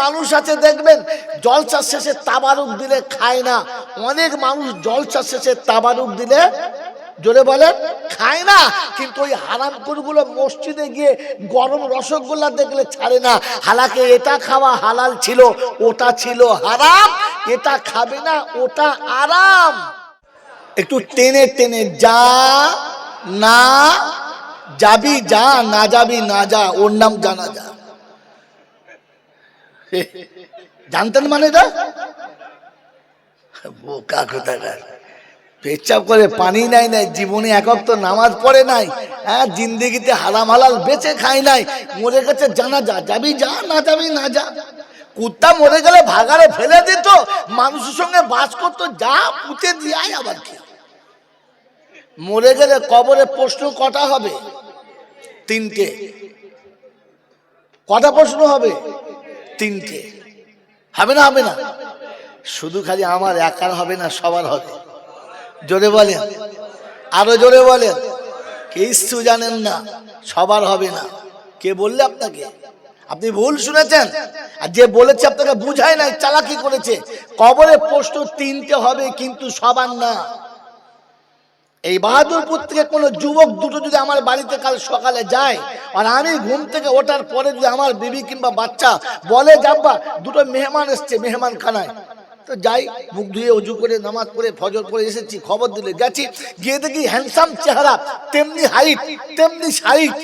মানুষ আছে দেখবেন জলসার শেষে তাবারুক দিলে খায় না, অনেক মানুষ জলসার শেষে তাবারুক দিলে জোরে বলেন খায় না, কিন্তু ওই হারামখোরগুলো মসজিদে গিয়ে গরম রসগোল্লা দেখলে ছাড়ে না। হালাকে এটা খাওয়া হালাল ছিল, ওটা ছিল হারাম, এটা খাবে না, ওটা আরাম। একটু টেনে টেনে যা না যাবি যা, না যাবি না যা, ওর নাম জানা যা। জানতেন মানে এটা? বোকা কোথাকার, পেচ্ছাপ করে পানি নাই নাই, জীবনে একক তো নামাজ পড়ে নাই, হ্যাঁ জিন্দেগিতে হারাম হালাল বেঁচে খাই নাই, মরে গেছে জানা যা, যাবি যা, না যাবি না যা। কুত্তা মরে গেলে ভাগাড়ে ফেলে দিত, মানুষের সঙ্গে বাস করতো, যা পুঁতে দিয়ে আবার কি। মরে গেলে কবরে প্রশ্ন কটা হবে? তিনটে। কটা প্রশ্ন হবে? তিনটে। হবে না? হবে না? শুধু খালি আমার একার হবে না, সবার হবে। জোরে বলেন, আরো জোরে বলেন। কিছু জানেন না, সবার হবে না। কে বললে আপনাকে? আপনি ভুল শুনেছেন, আর যে বলেছে আপনাকে বুঝায় নাই, চালাকি করেছে। কবরে প্রশ্ন তিনটে হবে, কিন্তু সবার না। এই বাহাদুরপুর থেকে কোনো যুবক দুটো যদি আমার বাড়িতে কাল সকালে যায়, আর আমি ঘুম থেকে ওঠার পরে যদি আমার বিবি কিংবা বাচ্চা বলে যাব্বা দুটো মেহমান এসছে মেহমান খানায়, তো যাই, মুখ ধুয়ে অজু করে নামাজ পড়ে ফজর পড়ে এসেছি, খবর দিলে গেছি, গিয়ে দেখি হ্যান্ডসাম চেহারা, তেমনি হাইট, তেমনি সাইট,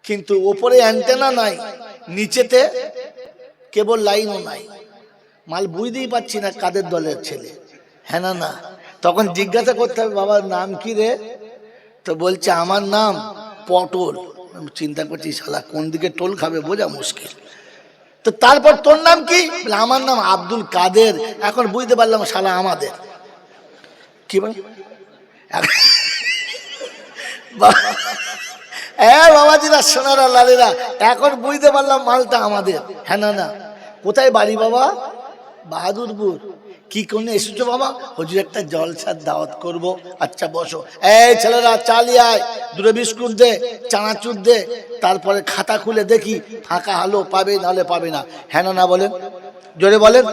কিন্তু ওপরে অ্যান্টেনা নাই, নিচেতে কেবল লাইনও নাই। মাল বুঝতেই পারছি না কাদের দলের ছেলে, হ্যাঁ না না। তখন জিজ্ঞাসা করতে হবে, বাবার নাম কি রে? তো বলছে আমার নাম পটল। চিন্তা করছি শালা কোন দিকে টোল খাবে বোঝা মুশকিল। তো তারপর তোর নাম কি? আমার নাম আব্দুল কাদের। এখন বুঝতে পারলাম শালা আমাদের কি বল বাবাজিরা, সোনারা, লালেরা, এখন বুঝতে পারলাম মালটা আমাদের, হ্যাঁ না না। কোথায় বাড়ি বাবা? বাহাদুরপুর। কি করে এসেছো বাবা? হুজুর একটা জলসার দাওয়াত করব। আচ্ছা বসো। এই ছেলেরা চালিয়ে আয়, দুটো বিস্কুট দে, চানাচুর দে। তারপরে খাতা খুলে দেখি ফাঁকা হলো পাবে, নাহলে পাবে না। হ্যাঁ না বলেন, জোরে বলেন।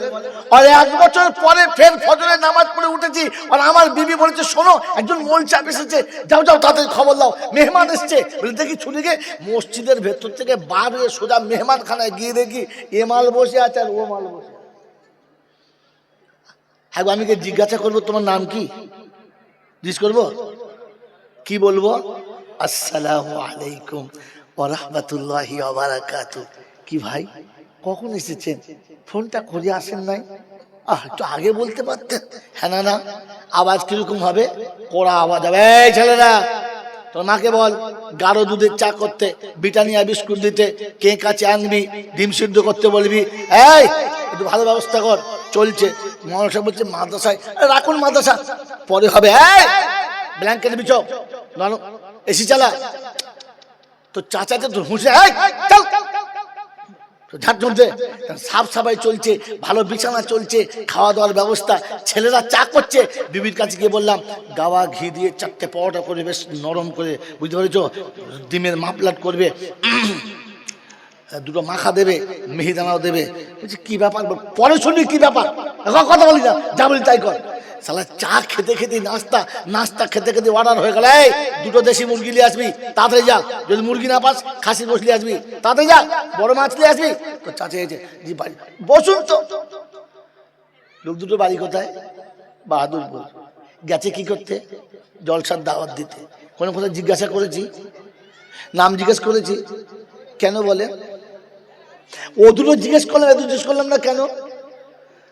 আর 1 বছর পরে ফের ফজরের নামাজ পড়ে উঠেছি, আর আমার বিবি বলেছে শোনো একজন মৌলচাপ এসেছে, যাও যাও তাড়াতাড়ি খবর দাও, মেহমান এসছে। বলে দেখি ছুটে গিয়ে মসজিদের ভেতর থেকে বার হয়ে সোজা মেহমান খানায় গিয়ে দেখি এ মাল বসে আছে আর ও মাল বসে। হ্যাঁ, আমি জিজ্ঞাসা করবো তোমার নাম কি? জিজ্ঞেস করবো, কি বলবো? আসসালামু আলাইকুম ওয়া রাহমাতুল্লাহি ওয়া বারাকাতুহু। কি ভাই কখন এসেছেন? ফোনটা করে আসেন নাই? একটু আগে বলতে পারতেন। হ্যাঁ না না। আওয়াজ কিরকম হবে? কড়া আওয়াজ হবে। এই ছেলেরা, তোর মাকে বল গাঢ় দুধের চা করতে, ব্রিটানিয়া বিস্কুট দিতে, কেক আছে আনবি, ডিম সিদ্ধ করতে বলবি। এই একটু ভালো ব্যবস্থা কর। চলছে। মহাশয় বলছে মাদ্রাসায় রাখুন, মাদ্রাসা পরে হবে। এই ব্ল্যাঙ্কেট বিছাও, এসি চালা। তো চাচাতে তোর হুঁশে চল ঝাঁট চলছে, সাফ সাফাই চলছে, ভালো বিছানা চলছে, খাওয়া দাওয়ার ব্যবস্থা। ছেলেরা চা করছে। বিবির কাছে গিয়ে বললাম গাওয়া ঘি দিয়ে 4টে পরোটা করে বেশ নরম করে, বুঝতে পেরেছো, ডিমের মাপলাট করবে, 2টো মাখা দেবে, মিহিদানাও দেবে। বলছি কি ব্যাপার? পরে শুনবি কি ব্যাপার, কথা বলি না, যা বলি তাই কর। শালা চা খেতে খেতে নাস্তা, নাস্তা খেতে খেতে অর্ডার হয়ে গেল, এই 2টো দেশি মুরগি নিয়ে আসবি, তাড়াতাড়ি যা। যদি মুরগি না পাস খাসির গোশত নিয়ে আসবি, তাড়াতাড়ি যা। বড় মাছ নিয়ে আসবি। তো চাচা এসে জি বাড়ি বসুন। তো লোক দুটো বাড়ি কোথায়? বাহাদুরপুর। গেছে কি করতে? জলসার দাওয়াত দিতে। কোনো কোথাও জিজ্ঞাসা করেছি? নাম জিজ্ঞেস করেছি? কেন বলে? ও দুটো জিজ্ঞেস করলাম, এত জিজ্ঞেস করলাম না কেন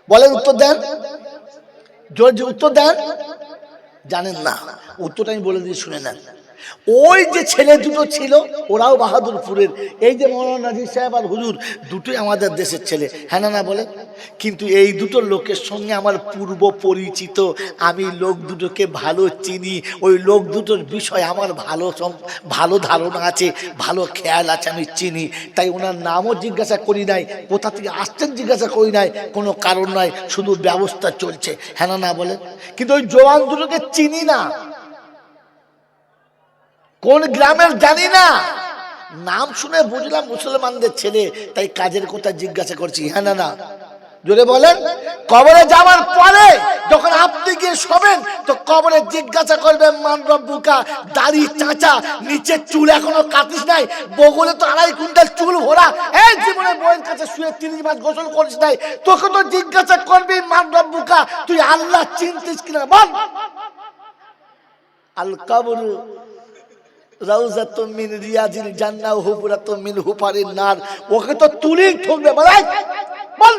বলেন? উত্তর দেন, উত্তর দেন। জানেন না? উত্তরটা আমি বলে দিয়ে শুনে নেন। ওই যে ছেলে দুটো ছিল ওরাও বাহাদুরপুরের। এই যে মৌলানা নাজির সাহেব আর হুজুর, দুটোই আমাদের দেশের ছেলে, হ্যাঁ না বলে। কিন্তু এই দুটো লোকের সঙ্গে আমার পূর্ব পরিচিত, আমি লোক দুটোকে ভালো চিনি, ওই লোক দুটোর বিষয় আমার ভালো ধারণা আছে, ভালো খেয়াল আছে, আমি চিনি। তাই ওনার নামও জিজ্ঞাসা করি নাই, কোথা থেকে আসছেন জিজ্ঞাসা করি নাই, কোনো কারণ নাই, শুধু ব্যবস্থা চলছে, হ্যাঁ না বলে। কিন্তু ওই জওয়ান দুটোকে চিনি না, কোন গ্রামের জানি না, নাম শুনে বুঝলাম মুসলমানদের ছেলে, তাই কাজের কথা জিজ্ঞাসা করছি। হ্যাঁ না না জোরে বলেন। কবরে যাওয়ার পরে যখন আপনি গিয়ে শোবেন তো কবরে জিজ্ঞাসা করবেন মান রব্বুকা, দাড়ি চাচা, নিচে চুল এখনো কাটিস নাই, বগলে তো 2.5 কুইন্টাল চুল ভরা, এই জীবনে বউয়ের কাছে শুয়ে 30 মাস গোসল করিস নাই, তোকে তো জিজ্ঞাসা করবি মান রব্বুকা, তুই আল্লাহ চিনতিস কিনা বল। আল কবরু রাউজাতুম মিন রিয়াজিল জান্নাহ ওয়া হুফরাতুম মিন হুফারিন নার, ওকে তো তুলি ঠকবে বল।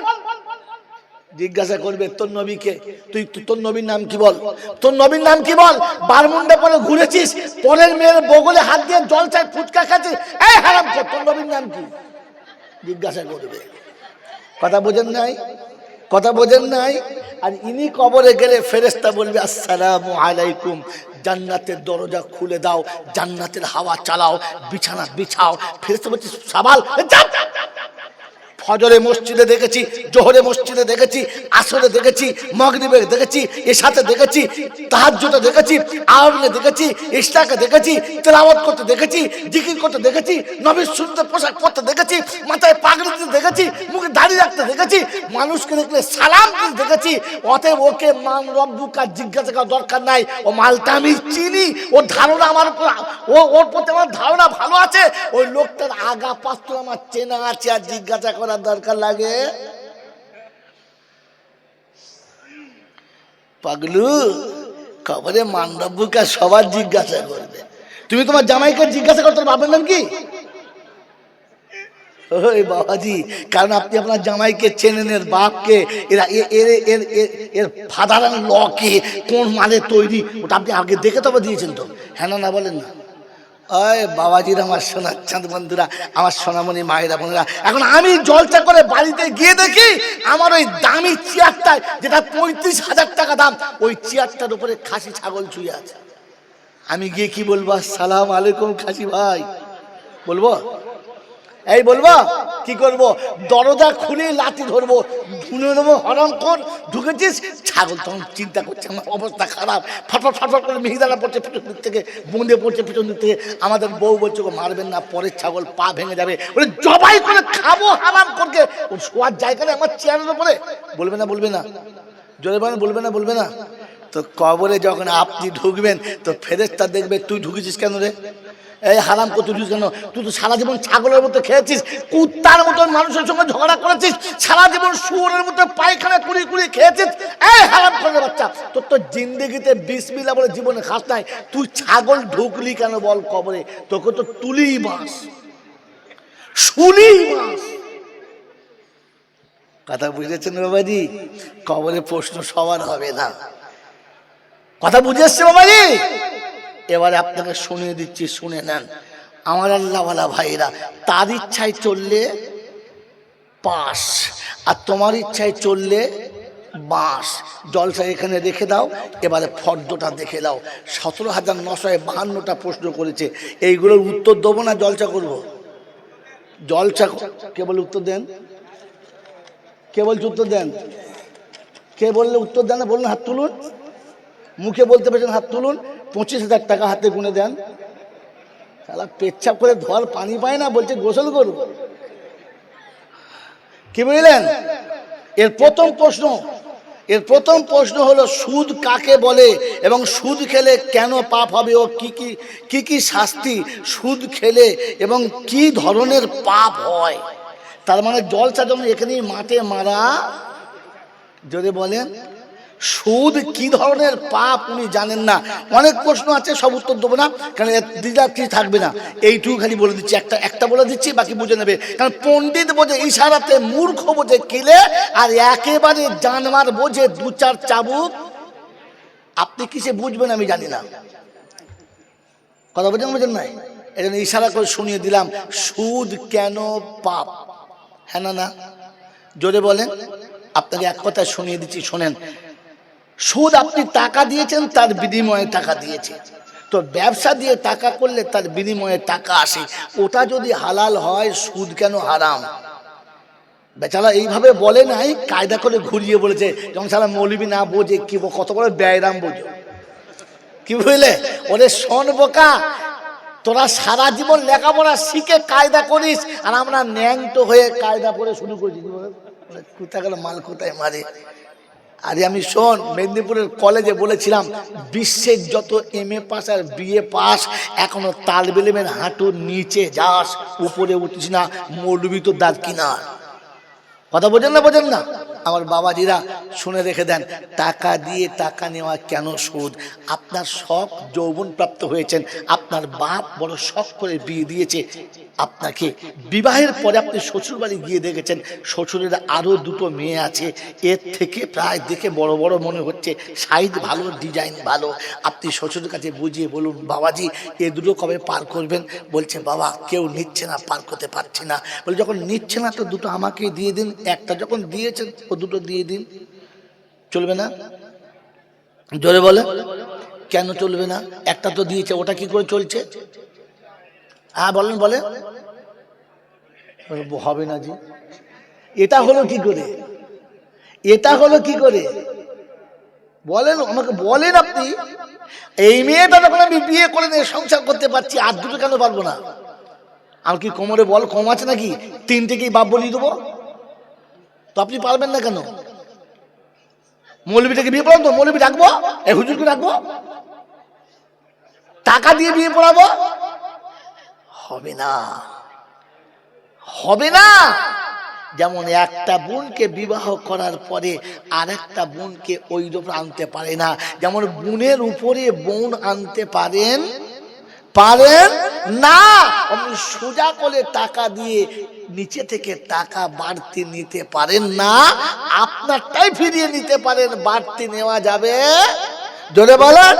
জিজ্ঞাসা করবে তোর নবীকে, তুই তোর নবীর নাম কি বল, তোর নবীর নাম কি বল। বারমুন্ডা পরে ঘুরেছিস, পরের মেয়ের বগলে হাত দিয়ে জল চাই ফুচকা খাচ্ছিস, এই হারামখোর তোর নবীর নাম কি জিজ্ঞাসা করবে। কথা বোঝেন নাই, কথা বোঝেন নাই। আর ইনি কবরে গেলে ফেরেশতা বলবে আসসালামু আলাইকুম, জান্নাতের দরজা খুলে দাও, জান্নাতের হাওয়া চালাও, বিছানা বিছাও। ফেরেশতা বলছে সাবাল, ফজরে মসজিদে দেখেছি, জোহরে মসজিদে দেখেছি, আসরে দেখেছি, মাগরিবে দেখেছি, এশাতে দেখেছি, তাহাজ্জুদে দেখেছি, আওয়ামে দেখেছি, ইশরাকে দেখেছি, তেলাওয়াত করতে দেখেছি, জিকির করতে দেখেছি, নবীর সুন্নাত পোশাক পরতে দেখেছি, মাথায় পাগড়ি দিতে দেখেছি, মুখে দাড়ি রাখতে দেখেছি, মানুষকে দেখলে সালাম দিতে দেখেছি। অতএব ওকে মান রব্বুকা জিজ্ঞাসা করার দরকার নাই, ও মালটা আমি চিনি, ওর ধারণা আমার উপর, ওর প্রতি আমার ধারণা ভালো আছে, ওই লোকটার আগা পাস্ত আমার চেনা আছে, আর জিজ্ঞাসা করার দরকার লাগে। পাগলু, কবরে মান রব্বুকা সবার জিজ্ঞাসা করবে। তুমি তোমার জামাইকে জিজ্ঞাসা করতে পারবেন না কি? ওই বাবাজি, কারণ আপনি আপনার জামাইকে চেনেন, এর বাপকে, এরা এর ফাদার এন্ড ল কে, কোন মালে তৈরি, ওটা আপনি আগে দেখে তবে দিয়েছেন তো। হ্যাঁ না বলেন না? ওই বাবাজির, আমার সোনার চাঁদ বন্ধুরা, আমার সোনামণি মায়েরা বোনেরা, এখন আমি জলসা করে বাড়িতে গিয়ে দেখি আমার ওই দামি চেয়ারটা, যেটা 35,000 টাকা দাম, ওই চেয়ারটার উপরে খাসি ছাগল শুয়ে আছে। আমি গিয়ে কি বলবো? আসসালামু আলাইকুম খাসি ভাই বলবো? এই বলবো? কি করব? দরজা খুলে লাঠি ধরবো, ধুনে দেবো, হরামখোর ঢুকেছিস। ছাগল তখন চিন্তা করছে আমার অবস্থা খারাপ, ফটফট ফটফট করে মিহিদানা পড়ছে পিছন দিক থেকে, বোঁদে পড়ছে পিছন দিক থেকে। আমাদের বউ বলছে ওকে মারবেন না, পরের ছাগল পা ভেঙে যাবে, ওরে জবাই করে খাবো হারাম করকে। ওর শোয়ার জায়গা নেই আমার চেয়ারের উপরে। বলবে না বলবে না? জোরে বলেন, বলবে না বলবে না? তো কবরে যখন আপনি ঢুকবেন তো ফেরেশতা দেখবে তুই ঢুকেছিস কেন রে, এই হারাম কত ঢুকিস কেন? তুই তো সারা জীবন ছাগলের মতো খেয়েছিস, কুত্তার মতন মানুষের সঙ্গে ঝগড়া করেছিস, সারা জীবন শুয়োরের মতো পায়খানা কুড়ি কুড়ি খেয়েছিস, এই হারাম করে বাচ্চা, তোর তো জিন্দেগিতে বিসমিল্লাহ বলে জীবনে খাস নাই, তুই ছাগল ঢুকলি কেন বল কবরে? তোকে তো তুলি বাস, শুলি বাস। কথা বুঝেছেন বাবাজি? কবরে প্রশ্ন সবার হবে না। কথা বুঝে এসছে বাবাজি? এবারে আপনাকে শুনিয়ে দিচ্ছি, শুনে নেন। আমার আল্লাহওয়ালা ভাইরা, তার ইচ্ছায় চললে পাস, আর তোমার ইচ্ছায় চললে বাস। জলসা এখানে রেখে দাও, এবারে ফর্দটা দেখে দাও। 17,952টা প্রশ্ন করেছে, এইগুলোর উত্তর দেবো না জলসা করব? জলসা কে বলে উত্তর দেন? কে বলছে উত্তর দেন? কে বললে উত্তর দেন না? বলুন, হাত তুলুন। মুখে বলতে পেরেছেন হাত তুলুন। 25,000 টাকা হাতে গুনে দেন। শালা পেচ্ছাপ করে ধোয়ার পানি পায় না, বলছে গোসল করব। কি বুঝলেন? এর প্রথম প্রশ্ন হলো সুদ কাকে বলে এবং সুদ খেলে কেন পাপ হবে ও কি কি শাস্তি সুদ খেলে এবং কি ধরনের পাপ হয়। তার মানে জলসা যখন এখানেই মাঠে মারা, যদি বলেন সুদ কি ধরনের পাপ উনি জানেন না। অনেক প্রশ্ন আছে, সব উত্তর দেবো না, কারণ দ্বিধা কিছু থাকবে না। এইটুকু খালি বলে দিচ্ছি, একটা বলে দিচ্ছি, বাকি বুঝে নেবে। কারণ পণ্ডিত বোঝে ইশারাতে, মূর্খ বোঝে কিলে, আর একেবারে জানমার বোঝে 2-4 চাবুক। আপনি কিসে বুঝবেন আমি জানি না। কথা বোঝেন নাই? এই জন্য ইশারা করে শুনিয়ে দিলাম সুদ কেন পাপ। হ্যাঁ না জোরে বলেন। আপনাকে এক কথা শুনিয়ে দিচ্ছি, শোনেন। সুদ আপনি টাকা দিয়েছেন, তার বিনিময়ে টাকা দিয়েছেন। তো ব্যবসা দিয়ে টাকা করলে তার বিনিময়ে টাকা আসে, ওটা যদি হালাল হয় সুদ কেন হারাম? বেচারা এইভাবে বলে নাই, কায়দা করে ঘুরিয়ে বলেছে, যেমন সারা মৌলবি না বোঝে কি কত বড় ব্যয়রাম বোঝে। কি বুঝলে? ওরে শোন বোকা, তোরা সারা জীবন লেখাপড়া শিখে কায়দা করিস, আর আমরা ন্যাংটো হয়ে কায়দা করে শুরু করেছি। কোথায় গেল মাল, কোথায় মারে। আরে আমি শোন, মেদিনীপুরের কলেজে বলেছিলাম বিশ্বের যত MA পাস আর BA পাস এখনো তালবেলেমের হাঁটুর নিচে যাস, উপরে উঠিস না, মৌলবি তো দাঁত কিনা। কথা বোঝেন না, বোঝেন না আমার বাবাজিরা? শুনে রেখে দেন, টাকা দিয়ে টাকা নেওয়া কেন সুদ? আপনার শখ, যৌবন প্রাপ্ত হয়েছেন, আপনার বাপ বড় শখ করে বিয়ে দিয়েছে আপনাকে, বিবাহের পরে আপনি শ্বশুর বাড়ি গিয়ে দেখেছেন শ্বশুরের আরও দুটো মেয়ে আছে, এর থেকে প্রায় দেখে বড় বড় মনে হচ্ছে, সাইজ ভালো, ডিজাইন ভালো। আপনি শ্বশুরের কাছে বুঝিয়ে বলুন, বাবাজি এ দুটো কবে পার করবেন? বলছে বাবা কেউ নিচ্ছে না, পার করতে পারছি না। বলে যখন নিচ্ছে না তো দুটো আমাকে দিয়ে দিন, একটা যখন দিয়েছেন ও দুটো দিয়ে দিন। চলবে না? জোরে বলে, কেন চলবে না? একটা তো দিয়েছে, ওটা কি করে চলছে? হ্যাঁ বলেন, বলে হবে না জি। এটা হলো কি করে? এটা হলো কি করে বলেন আমাকে, বলেন আপনি। এই মেয়েটা যখন আমি বিয়ে করে নিয়ে সংসার করতে পারছি, আর দুটো কেন পারবো না? আর কি কোমরে বল কম আছে নাকি? তিনটেকেই বাপ বলিয়ে দেবো? তো আপনি পারবেন না কেন? মৌলবীটাকে বিয়ে পড়াবো তো? মৌলবী রাখবো, এই হুজুরকে রাখবো, টাকা দিয়ে বিয়ে পড়াবো? হবে না, হবে না। যেমন একটা বোনকে বিবাহ করার পরে আর একটা বোনকে ওই রূপ আনতে পারে না, যেমন বোনের উপরে বোন আনতে পারেন পারেন না। আপনি সোজা করে টাকা দিয়ে নিচে থেকে টাকা বাড়তি নিতে পারেন না, আপনারটাই ফিরিয়ে নিতে পারেন, বাড়তি নেওয়া যাবে? জোরে বলেন।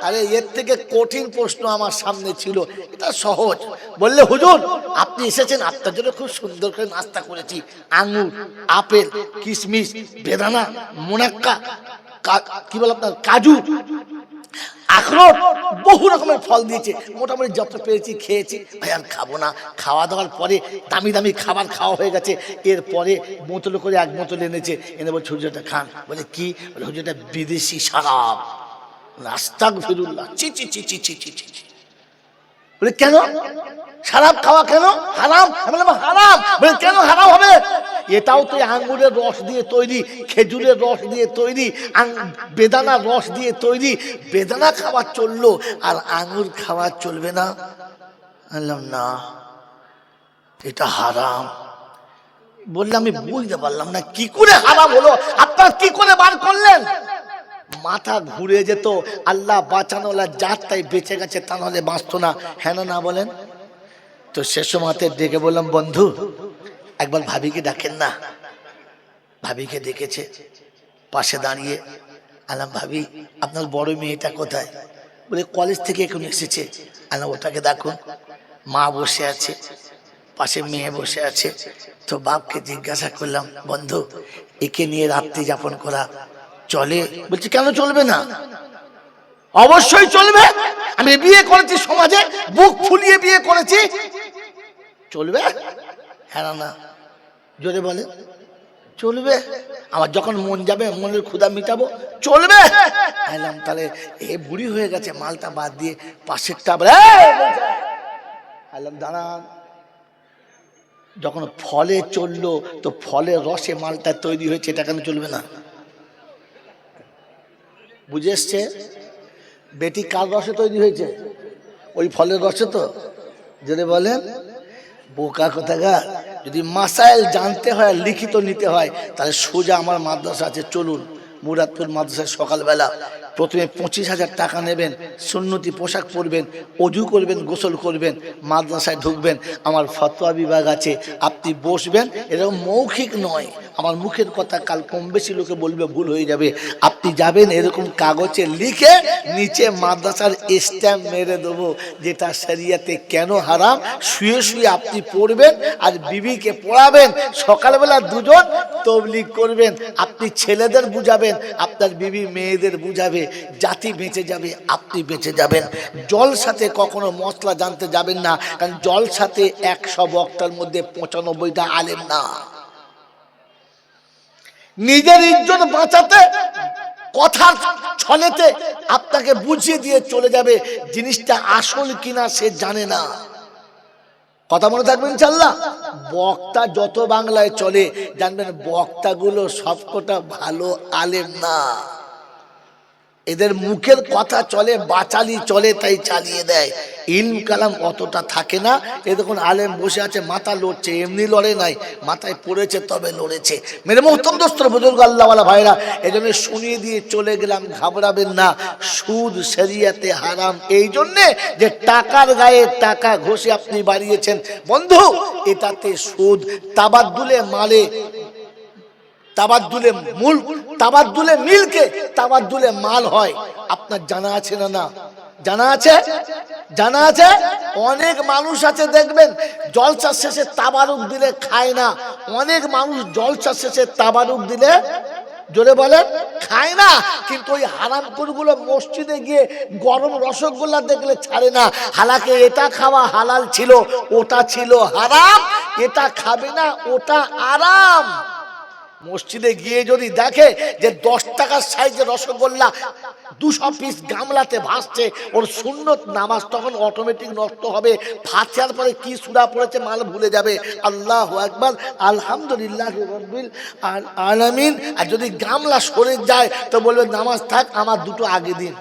আরে এর থেকে কঠিন প্রশ্ন আমার সামনে ছিল, এটা সহজ। বললে হুজুর আপনি এসেছেন, আপনার জন্য খুব সুন্দর করে নাস্তা করেছি, আঙ্গুর, আপেল, কিশমিশ, বেদানা, মুনাক্কা, কি বল আপনার কাজু, আখরোট, বহু রকমের ফল দিয়েছে, মোটামুটি যত পেয়েছি খেয়েছি। ভাই আর খাবো না। খাওয়া দাওয়ার পরে দামি দামি খাবার খাওয়া হয়ে গেছে, এরপরে বোতল করে এক বোতল এনেছে, এনে বলছে হুজুরটা খান। বলে কি? বলে হুজুরটা বিদেশি শরাব। আস্তাগফিরুল্লাহ, চি চি চি চি চি চি চি। বলে কেন শরাব খাওয়া কেন হারাম? আমি বললাম হারাম। বলে কেন হারাম হবে? এটাও তো আঙ্গুরের রস দিয়ে তৈরি, খেজুরের রস দিয়ে তৈরি, বেদানার রস দিয়ে তৈরি। বেদানা খাওয়া চললো আর আঙ্গুর খাওয়া চলবে না? বললাম না, এটা হারাম। বললাম আমি বুঝতে পারলাম না কি করে হারাম হলো, আপনারা কি করে বার করলেন? মাথা ঘুরে যেত। আল্লাহ বাঁচানোলা, যার তাই বেঁচে গেছে, তা নাহলে বাঁচতো না। হ্যাঁ না বলেন তো? শেষ মাতে ডেকে বললাম বন্ধু একবার ভাবিকে ডাকেন না। ভাবিকে ডেকেছে, পাশে দাঁড়িয়ে আলাম, ভাবি আপনার বড় মেয়েটা কোথায়? বলে কলেজ থেকে এখন এসেছে। আলাম ওটাকে দেখুন, মা বসে আছে, পাশে মেয়ে বসে আছে। তো বাপকে জিজ্ঞাসা করলাম, বন্ধু একে নিয়ে রাত্রি যাপন করা চলে? বলছি কেন চলবে না? অবশ্যই চলবে। আমি বিয়ে করেছি সমাজে, বুক ফুলিয়ে বিয়ে করেছি, চলবে। হ্যাঁ না জোরে বলে, চলবে। আমার যখন মন যাবে, মনের ক্ষুধা মিটাবো, চলবে। আইলাম তাহলে এ বুড়ি হয়ে গেছে, মালটা বাদ দিয়ে পাশেরটা আইলাম দাঁড়ান। যখন ফলে চললো তো ফলের রসে মালটা তৈরি হয়েছে, এটা কেন চলবে না? বুঝে এসছে? বেটি কার রসে তৈরি হয়েছে? ওই ফলের রসে তো। যদি বলেন বোকা কোথাকার, যদি মাসাইল জানতে হয়, লিখিত নিতে হয়, তাহলে সোজা আমার মাদ্রাসা আছে, চলুন মুরাদপুর মাদ্রাসায়। সকালবেলা প্রথমে 25,000 টাকা নেবেন, সুন্নতি পোশাক পরবেন, অজু করবেন, গোসল করবেন, মাদ্রাসায় ঢুকবেন। আমার ফতোয়া বিভাগ আছে, আপনি বসবেন। এরকম মৌখিক নয়, আমার মুখের কথা কাল কম বেশি লোকে বলবে, ভুল হয়ে যাবে। আপনি যাবেন, এরকম কাগজে লিখে নিচে মাদ্রাসার স্ট্যাম্প মেরে দেবো, যেটা শরিয়াতে কেন হারাম। শুয়ে শুয়ে আপনি পড়বেন আর বিবিকে পড়াবেন। সকালবেলা দুজন তবলিগ করবেন, আপনি ছেলেদের বুঝাবেন, আপনার বিবি মেয়েদের বুঝাবে। জাতি বেঁচে যাবে, আপনি বেঁচে যাবেন। জলসাতে কখনো মশলা জানতে যাবেন না, কারণ জলসাতে 100 বক্তার মধ্যে 95টা আলেম না। নিজের ইজ্জত বাঁচাতে কথার ছলেতে আপনাকে বুঝিয়ে দিয়ে চলে যাবে, জিনিসটা আসল কিনা সে জানে না। কথা মনে থাকবে ইনশাআল্লাহ। বক্তা যত বাংলায় চলে, জানবেন বক্তাগুলো সবকটা ভালো আলেম না। এদের মুখের কথা চলে, বাচালি চলে, তাই চালিয়ে দেয়। ইলম কালাম অতটা থাকে না। এ দেখুন আলেম বসে আছে, মাথা লড়ছে, এমনি লড়ে নাই, মাথায় পড়েছে তবে লড়েছে। মেরে মোহতরম দোস্ত বুজুর্গ আল্লাহওয়ালা ভাইরা, এজন্য শুনিয়ে দিয়ে চলে গেলাম, ঘাবড়াবেন না। সুদ শরিয়াতে হারাম, এই জন্যে যে টাকার গায়ে টাকা ঘষে আপনি বাড়িয়েছেন বন্ধু, এটাতে সুদ। তাবাদ্দুলে মালে, তাবাদ্দুলে মূল, তাবাদ্দুলে মিলকে তাবাদ্দুলে মাল হয়। আপনার জানা আছে না? না জানা আছে? জানা আছে? অনেক মানুষ আছে দেখবেন জলসা শেষে তাবারুক দিলে খায় না। অনেক মানুষ জলসা শেষে তাবারুক দিলে, জোরে বলেন, খায় না। কিন্তু ওই হারামখোরগুলো মসজিদে গিয়ে গরম রসগোল্লা দেখলে ছাড়ে না। হালাকে এটা খাওয়া হালাল ছিল, ওটা ছিল হারাম, এটা খাবে না, ওটা আরাম। মসজিদে গিয়ে যদি দেখে যে 10 টাকার সাইজের রসগোল্লা 200 পিস গামলাতে ভাসছে, ওর সুন্নত নামাজ তখন অটোমেটিক নষ্ট হবে। ফাতিহার পরে কি সূরা পড়েছে মাল ভুলে যাবে। আল্লাহু আকবার, আলহামদুলিল্লাহ রাব্বিল আলামিন। আর যদি গামলা সরে যায় তো বলবে নামাজ থাক, আমার দুটো আগে দিন।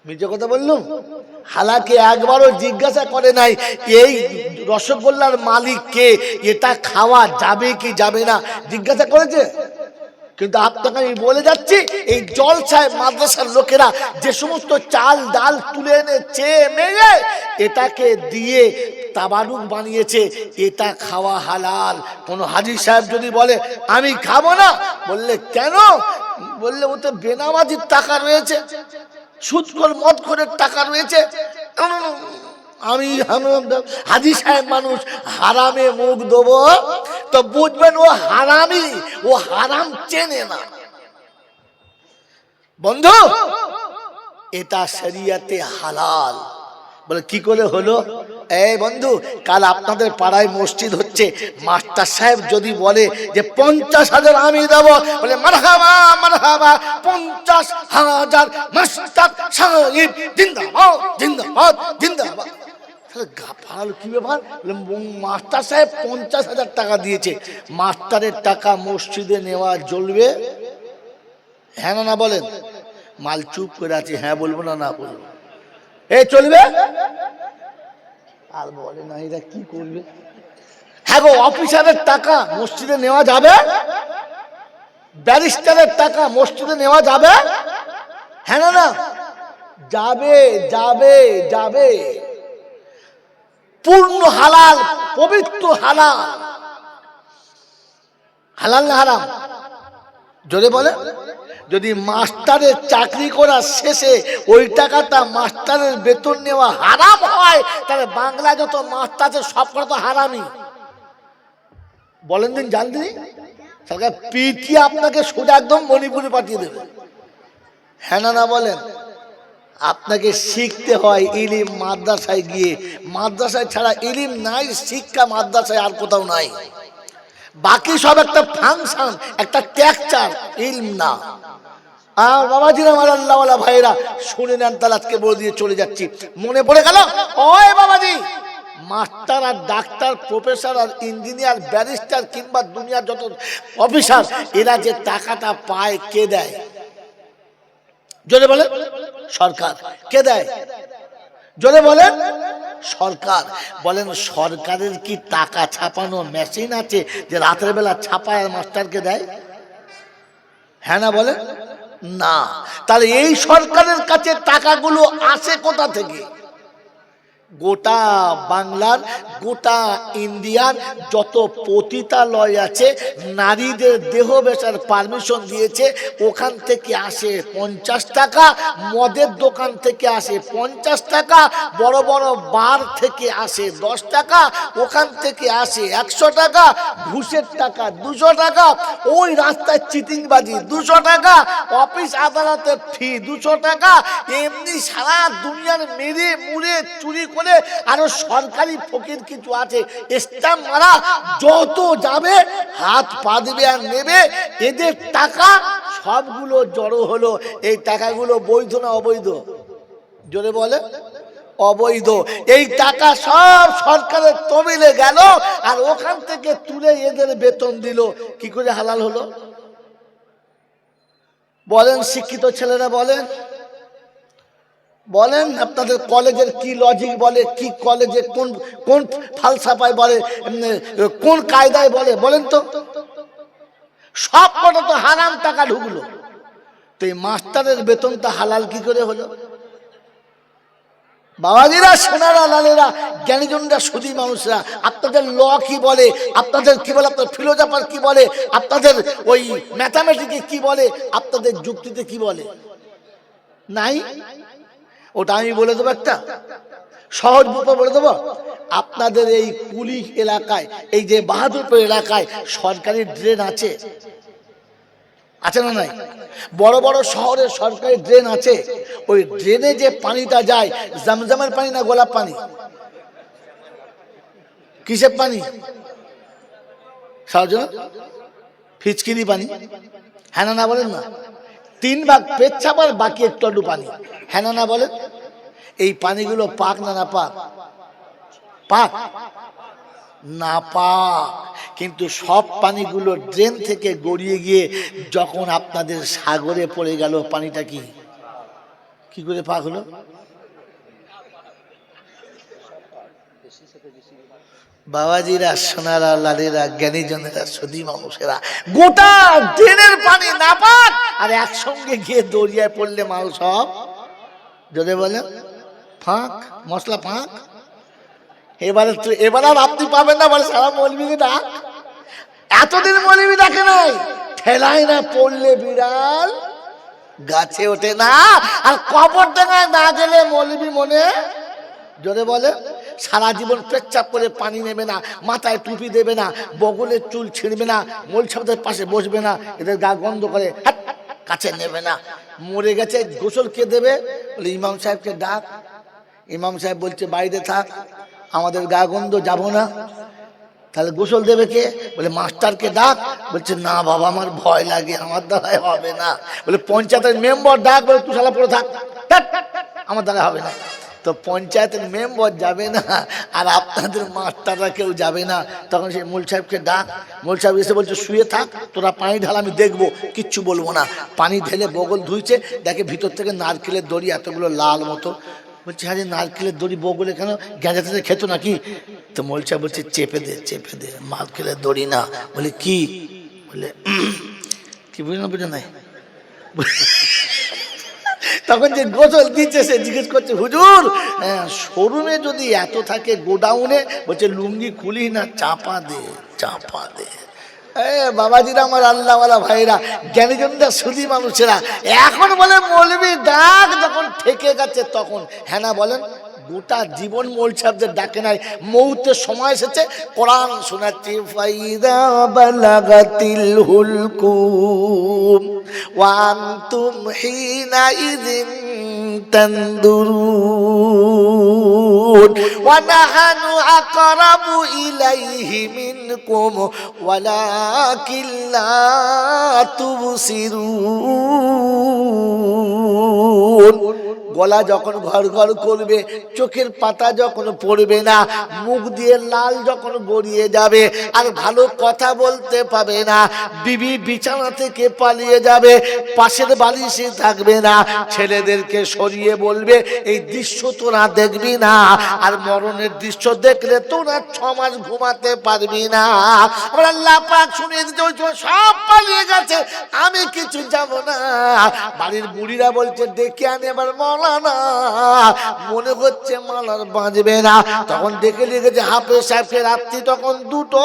মিথ্যে কথা বললুম? হালাকে একবারও জিজ্ঞাসা করে নাই এই রসগোল্লার মালিক কে, এটা খাওয়া যাবে কি যাবে না, জিজ্ঞাসা করেছে? কিন্তু আপনাকে আমি বলে যাচ্ছি, এই জলসায় মাদ্রাসার লোকেরা যে সমস্ত চাল ডাল তুলে এনে চেয়ে মেয়ে এটাকে দিয়ে তাবারুক বানিয়েছে, এটা খাওয়া হালাল। কোন হাজী সাহেব যদি বলে আমি খাবো না, বললে কেন? বললে ও তো বেনামাজির টাকা রয়েছে, সুদখোর মদখোরের টাকা রয়েছে। আমি হাজী সাহেব মানুষ, হারামে মুখ দেবো তো বুঝবেন ও হারামি, ও হারাম চেনে না। বন্ধু, এটা শরিয়াতে হালাল। বলে কি করে হলো? এই বন্ধু, কাল আপনাদের পাড়ায় মসজিদ হচ্ছে, মাস্টার সাহেব যদি বলে যে 50,000 আমি দেবো, বলে মারহাবা মারহাবা, 50,000 মাস্টার সাহেব জিন্দাবাদ জিন্দাবাদ জিন্দাবাদ। কি ব্যাপার? মাস্টার সাহেব 50,000 টাকা দিয়েছে, মাস্টারের টাকা মসজিদে নেওয়া চলবে? হ্যাঁ না না বলেন? মাল চুপ করে আছে, হ্যাঁ বলবো না না বলবো? এ চলবে? আর বলে না, এরা কি করবে? হ্যাঁ গো, অফিসারের টাকা মসজিদে নেওয়া যাবে? ব্যারিস্টারের টাকা মসজিদে নেওয়া যাবে? হ্যাঁ না না? যাবে যাবে যাবে। পূর্ণ হালাল, পবিত্র হালাল। হালাল না হারাম? জোরে বলে। যদি মাস্টারের চাকরি করার শেষে ওই টাকাটা মাস্টারের বেতন নেওয়া হারাম হয়, তাহলে বাংলা যত মাস্টার আছে সব কটা তো হারামি। বলেন দিন, জানতেনি সরকার পিটিয়ে আপনাকে সোজা একদম মণিপুরে পাঠিয়ে দেবে। হ্যাঁ না না বলেন? আপনাকে শিখতে হয় ইলিম মাদ্রাসায় গিয়ে। মাদ্রাসায় ছাড়া ইলিম নাই, শিক্ষা মাদ্রাসায় আর কোথাও নাই। বাকি সব একটা ফাংশন, একটা টেকচার, ইলম না। আর বাবাজিরা, আমার আল্লাহওয়ালা ভাইরা শুনে নেন, তাহলে আজকে বলে দিয়ে চলে যাচ্ছি। মনে পড়ে গেল, ওই বাবাজি, মাস্টার আর ডাক্তার, প্রফেসর আর ইঞ্জিনিয়ার, ব্যারিস্টার কিংবা দুনিয়ার যত অফিসার, এরা যে টাকাটা পায় কে দেয়? জোরে বলেন? সরকার। কে দেয়? জোরে বলেন? সরকার। বলেন সরকারের কি টাকা ছাপানো মেশিন আছে যে রাতের বেলা ছাপায় আর মাস্টারকে দেয়? হ্যাঁ না বলেন? না। তাহলে এই সরকারের কাছে টাকাগুলো আসে কোথা থেকে? গোটা বাংলার, গোটা ইন্ডিয়ার যত পতিতালয় আছে, নারীদের দেহ বেচার পারমিশন দিয়েছে, ওখান থেকে আসে 50 টাকা, মদের দোকান থেকে আসে 50 টাকা, বড় বড় বার থেকে আসে 10 টাকা, ওখান থেকে আসে 100 টাকা, ঘুষের টাকা 200 টাকা, ওই রাস্তায় চিটিংবাজি 200 টাকা, অফিস আদালতের ফি 200 টাকা, এমনি সারা দুনিয়ার মেরে মুড়ে চুরি করে। আরো সরকারি ফকির কিছু আছে, স্ট্যাম্প মারা, যত যাবে হাত পা দিবে আর নেবে। এদের টাকা সবগুলো জড়ো হলো। এই টাকাগুলো বৈধ না অবৈধ? জোরে বলে অবৈধ। এই টাকা সব সরকারের তহবিলে গেল, আর ওখান থেকে তুলে এদের বেতন দিল। কি করে হালাল হলো বলেন? শিক্ষিত ছেলেরা বলেন, বলেন আপনাদের কলেজের কি লজিক বলে, কি কলেজে কোন কোন ফালসাফায় বলে, কোন কায়দায় বলে, বলেন তো? সব কটা তো হারাম টাকা ঢুকলো। তো এই মাস্টারের বেতনটা হালাল কি করে হলো? বাবাজিরা, সোনারা, লালেরা, জ্ঞানীজনরা, সুধী মানুষরা, আপনাদের ল কি বলে, আপনাদের কি বলে, আপনার ফিলোজফার কি বলে, আপনাদের ওই ম্যাথামেটিকে কি বলে, আপনাদের যুক্তিতে কি বলে? নাই। ওটা আমি বলে দেবো, একটা সহজ বুঝতে বলে দেবো। আপনাদের এই কুলি এলাকায়, এই যে বাহাদুরপুর এলাকায় সরকারি ড্রেন আছে, আছে না নাই? বড় বড় শহরে সরকারি ড্রেন আছে। ওই ড্রেনে যে পানিটা যায়, জমজমের পানি না গোলাপ পানি? কিসের পানি? ফিচকিরি পানি। হ্যাঁ না বলেন না? 3 ভাগ পেচ্ছাপ আর বাকি একটু একটু পানি। হ্যাঁ না বলেন? এই পানিগুলো পাক না না পাক? পাক না পাক। কিন্তু সব পানিগুলো ড্রেন থেকে গড়িয়ে গিয়ে যখন আপনাদের সাগরে পড়ে গেল, পানিটা কি করে পাক হলো? বাবাজিরা, সোনারা, লালেরা, জ্ঞানীজনেরা, সুধী মানুষেরা, গোটা ড্রেনের পানি না পাক, আর একসঙ্গে গিয়ে দরিয়ায় পড়লে মাল সব যদি বলে ফাঁক, মশলা ফাঁক। এবার আর আপনি পাবেন না বলে সারা মৌলবীকে ডাক। এতদিন মৌলবী ডাকে নাই, ঠেলায় না পড়লে বিড়াল গাছে ওঠে না। আর কবর ডাঙায় না গেলে মৌলবী মনে জোরে বলে সারা জীবন পেচ্ছাপ করে পানি নেবে না, মাথায় টুপি দেবে না, বগলের চুল ছিঁড়বে না, মৌলবি সাহেবদের পাশে বসবে না, এদের গা গন্ধ করে, কাছে নেবে না। মরে গেছে, গোসল কে দেবে? বলে ইমাম সাহেবকে ডাক। ইমাম সাহেব বলছে বাইরে থাক, আমাদের গা গন্ধ, যাবো না। তাহলে গোসল দেবে কে? বলে মাস্টারকে ডাক। বলছে না বাবা, আমার ভয় লাগে, আমার দ্বারাই হবে না। বলে পঞ্চায়েতের মেম্বার ডাক। বলে তুই শালা পড়ে থাক, আমার দ্বারা হবে না। তো পঞ্চায়েতের মেম্বার যাবে না, আর আপনাদের মাস্টাররা কেউ যাবে না। তখন সেই মূল সাহেবকে ডাক। মূল সাহেব এসে বলছে শুয়ে থাক, তোরা পানি ঢাল, আমি দেখবো, কিচ্ছু বলবো না। পানি ঢেলে বগল ধুইছে, দেখে ভিতর থেকে নারকেলের দড়ি এতগুলো লাল মতো। বলছে হ্যাঁ, নারকেলের দড়ি বগলে কেন? গ্যাঁজাতে খেত নাকি? তো মূল সাহেব বলছে চেপে দে, চেপে দে, নারকেলের দড়ি না। বলে কি? বলে কি বুঝলাম, বুঝে নাই। তখন যে গোসল দিচ্ছে সে জিজ্ঞেস করছে হুজুর, শোরুমে যদি এত থাকে গোডাউনে, বলছে লুঙ্গি খুলি না, চাপা দে, চাপা দে। বাবাজিরা, আমার আল্লাহওয়ালা ভাইরা, জ্ঞানীজনরা, সুধী মানুষেরা, এখন বলে মৌলবী ডাক যখন ঠেকে গেছে তখন। হ্যাঁ না বলেন? গোটা জীবন মৌল সাহেবদের ডাকে নাই, মৌতের সময় এসেছে, কোরআন শোনাচ্ছি। ফাইদা বালাগাতিল হুলকুম ওয়া আনতুম হিনাইযিন তানদুরুন ওয়া নাহানু আকরাবু ইলাইহি মিনকুম ওয়ালাকিন লা তুবসিরুন। গলা যখন ঘর ঘর করবে, চোখের পাতা যখন পড়বে না, মুখ দিয়ে লাল যখন গড়িয়ে যাবে, আর ভালো কথা বলতে পাবে না, বিবি বিছানা থেকে পালিয়ে যাবে, পাশের বালিশে থাকবে না, ছেলেদেরকে সরিয়ে বলবে এই দৃশ্য তোরা দেখবি না, আর মরণের দৃশ্য দেখলে তোরা 6 মাস ঘুমাতে পারবি না। আমরা আল্লাহ পাক শুনিয়ে দিতে সব পালিয়ে গেছে, আমি কিছু যাব না। বাড়ির বুড়িরা বলছে ডেকে আনে এবার মৌলানা, মনে হচ্ছে মালার বাঁচবে না। তখন দেখে লিখেছে হাফেজ সাহেবকে রাত্রি তখন 2টো।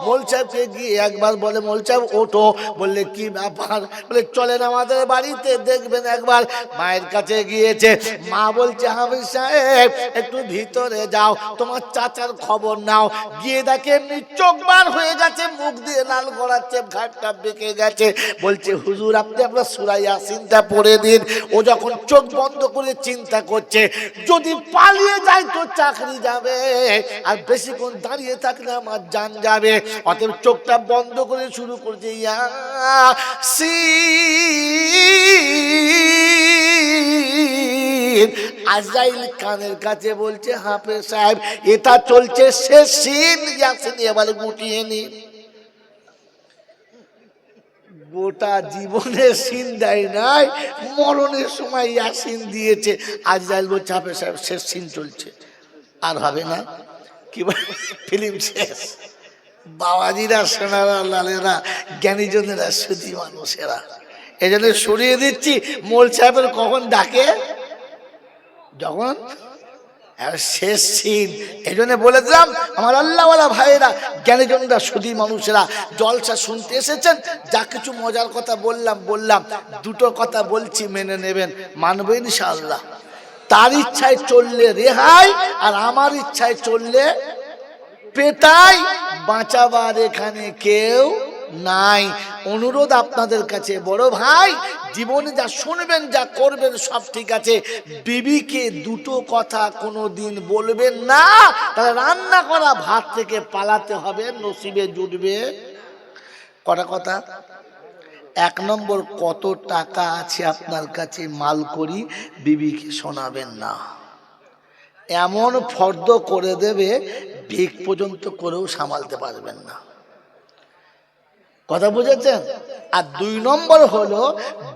মোল সাহেবকে গিয়ে একবার বলে মোল সাহেব ওঠো। বললে কি ব্যাপার? বলে চলেন আমাদের বাড়িতে দেখবেন একবার। মায়ের কাছে গিয়েছে, মা বলছে হাফেজ সাহেব একটু ভিতরে যাও, তোমার চাচার খবর নাও। গিয়ে দেখে এমনি চোখ বার হয়ে গেছে, মুখ দিয়ে লাল গড়াচ্ছে, ঘাটটা বেঁকে গেছে। বলছে হুজুর আপনি আপনার সূরা ইয়াসিনটা পড়ে দিন। ও যখন চোখ বন্ধ করে চিন্তা করছে, যদি পালিয়ে যায় তো চাকরি যাবে, আর বেশিক্ষণ দাঁড়িয়ে থাকলে আমার জান যাবে। অতএব চোখটা বন্ধ করে শুরু করছে ইয়াসিন। আজরাইল কানের কাছে বলছে, হাফেজ সাহেব এটা চলছে শেষ সিন, ইয়াসিন এবারে গুটিয়ে নি। গোটা জীবনের সিন দেয় নাই, মরণের সময় ইয়াসিন দিয়েছে। আজরাইল বলছে, হাফেজ সাহেব শেষ সিন চলছে, আর হবে না। কি ফিল্ম শেষ। বাবাজিরা, সোনারা, লালেরা, জ্ঞানীজনেরা, সুধী মানুষেরা, এই জন্য সরিয়ে দিচ্ছি। মোল সাহেবের কখন ডাকে, যখন শেষ সিন। এই জন্য বলে দিলাম, আমার আল্লাহওয়ালা ভাইয়েরা, জ্ঞানীজনেরা, সুধী মানুষেরা, জলসা শুনতে এসেছেন, যা কিছু মজার কথা বললাম, দুটো কথা বলছি, মেনে নেবেন, মানবেন ইনশাআল্লাহ। তার ইচ্ছায় চললে রেহাই, আর আমার ইচ্ছায় চললে পেটাই। বাঁচাবার এখানে কেউ নাই। অনুরোধ আপনাদের কাছে, বড় ভাই, জীবনে যা শুনবেন, যা করবেন সব ঠিক আছে, বিবিকে দুটো কথা কোনোদিন বলবেন না, তাহলে রান্না করা ভাত থেকে পালাতে হবে, নসিবে জুটবে। কটা কথা? এক নম্বর, কত টাকা আছে আপনার কাছে মাল করি, বিবিকে শোনাবেন না। এমন ফর্দ করে দেবে, ভিক পর্যন্ত করেও সামালতে পারবেন না। কথা বুঝেছেন? আর দুই নম্বর হলো,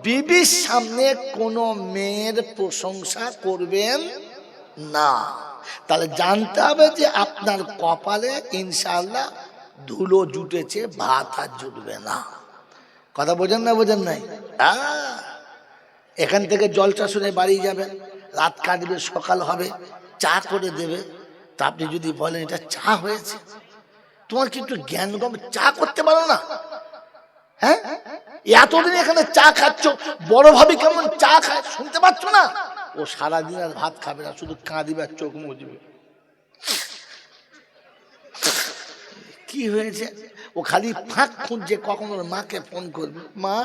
বিবির সামনে কোনো মেয়ের প্রশংসা করবেন না। তাহলে জানতে হবে যে আপনার কপালে ইনশাআল্লাহ ধুলো জুটেছে, ভাত আর জুটবে না। কথা বোঝেন না, বোঝেন নাই? এখান থেকে জলসা শুনে বাড়ি যাবেন, রাত কাটবে, সকাল হবে, চা করে দেবে। তা আপনি যদি বলেন এটা চা হয়েছে, তোমার কি একটু জ্ঞান কম, চা করতে পারো না? হ্যাঁ, এতদিন এখানে চা খাচ্ছ, বড় ভাবি কেমন চা খায় শুনতে পাচ্ছ না? ও সারাদিন আর ভাত খাবে না, শুধু কাঁদিবে আর চোখ মুজবে। কি হয়েছে? ও খালি ফাঁক খুঁজছে কখন ওর মাকে ফোন করবে। মা,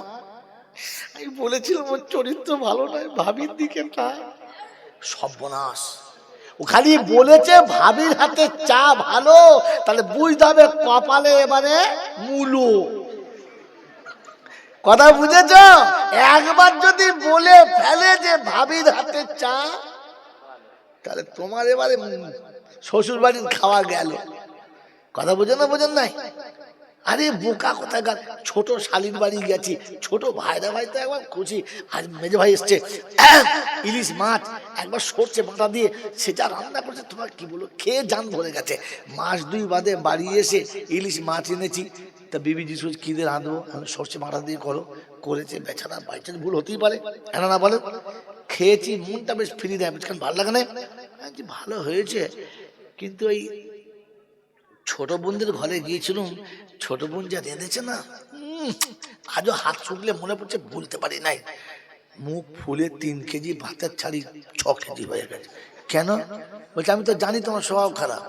আমি বলেছিলাম ওর চরিত্র ভালো নয়, ভাবির দিকে না। সর্বনাশ। ও খালি বলেছে ভাবির হাতে চা ভালো, তাহলে বুঝতে হবে কপালে এবারে মূলো। কথা বুঝেছ? একবার যদি বলে ফেলে যে ভাবির হাতে চা, তাহলে তোমার এবারে শ্বশুর বাড়ির খাওয়া গেল। কথা বুঝে না, বোঝেন নাই? আরে বোকা কোথাকার, ছোট শালির বাড়ি গেছি, ছোট ভাইরা ভাই তো একবার খুশি, আজ মেজে ভাই এসছে, ইলিশ মাছ একবার সরষে বাটা দিয়ে সেটা রান্না করছে, তোমার কি বলো, খেয়ে জান ভরে গেছে। মাস দুই বাদে বাড়ি এসে ইলিশ মাছ এনেছি, তা বিবি যিশু কি দিয়ে রাঁধবো, সরষে বাটা দিয়ে করো, করেছে। বেচারা বাইচার ভুল হতেই পারে, এনা না বলে। খেয়েছি, মনটা বেশ ফিরি দেয়, বুঝলেন, ভালো লাগে না? ভালো হয়েছে, কিন্তু ওই ছোট বোনদের ঘরে গিয়েছিলাম, ছোট বোন যা রেঁধেছে না, আজও হাত শুকলে মনে পড়ছে, বলতে পারি নাই। মুখ ফুলে 3 কেজি ভাতের ছাড়ি 6 কেজি হয়ে গেছে। কেন? বলছে আমি তো জানি তোমার স্বভাব খারাপ,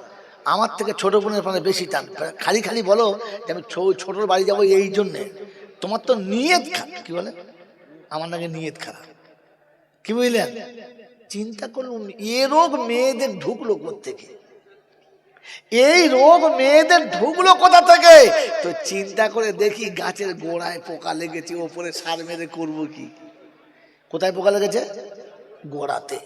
আমার থেকে ছোট বোনের মানে বেশি টান। খালি খালি বলো যে আমি ছোটর বাড়ি যাবো এই জন্যে, তোমার তো নিয়ত খারাপ। কি বলে? আমার নাকি নিয়ত খারাপ। কি বুঝলেন? চিন্তা করুন, এ রোগ মেয়েদের ঢুকলো কোত্থেকে? এই রোগ মেয়েদের ঢুকলো কোথা থেকে? তো চিন্তা করে দেখি, গাছের গোড়ায় পোকা লেগেছে, ওপরে সার মেরে করবো কি? কোথায় পোকা লেগেছে? গোড়াতে।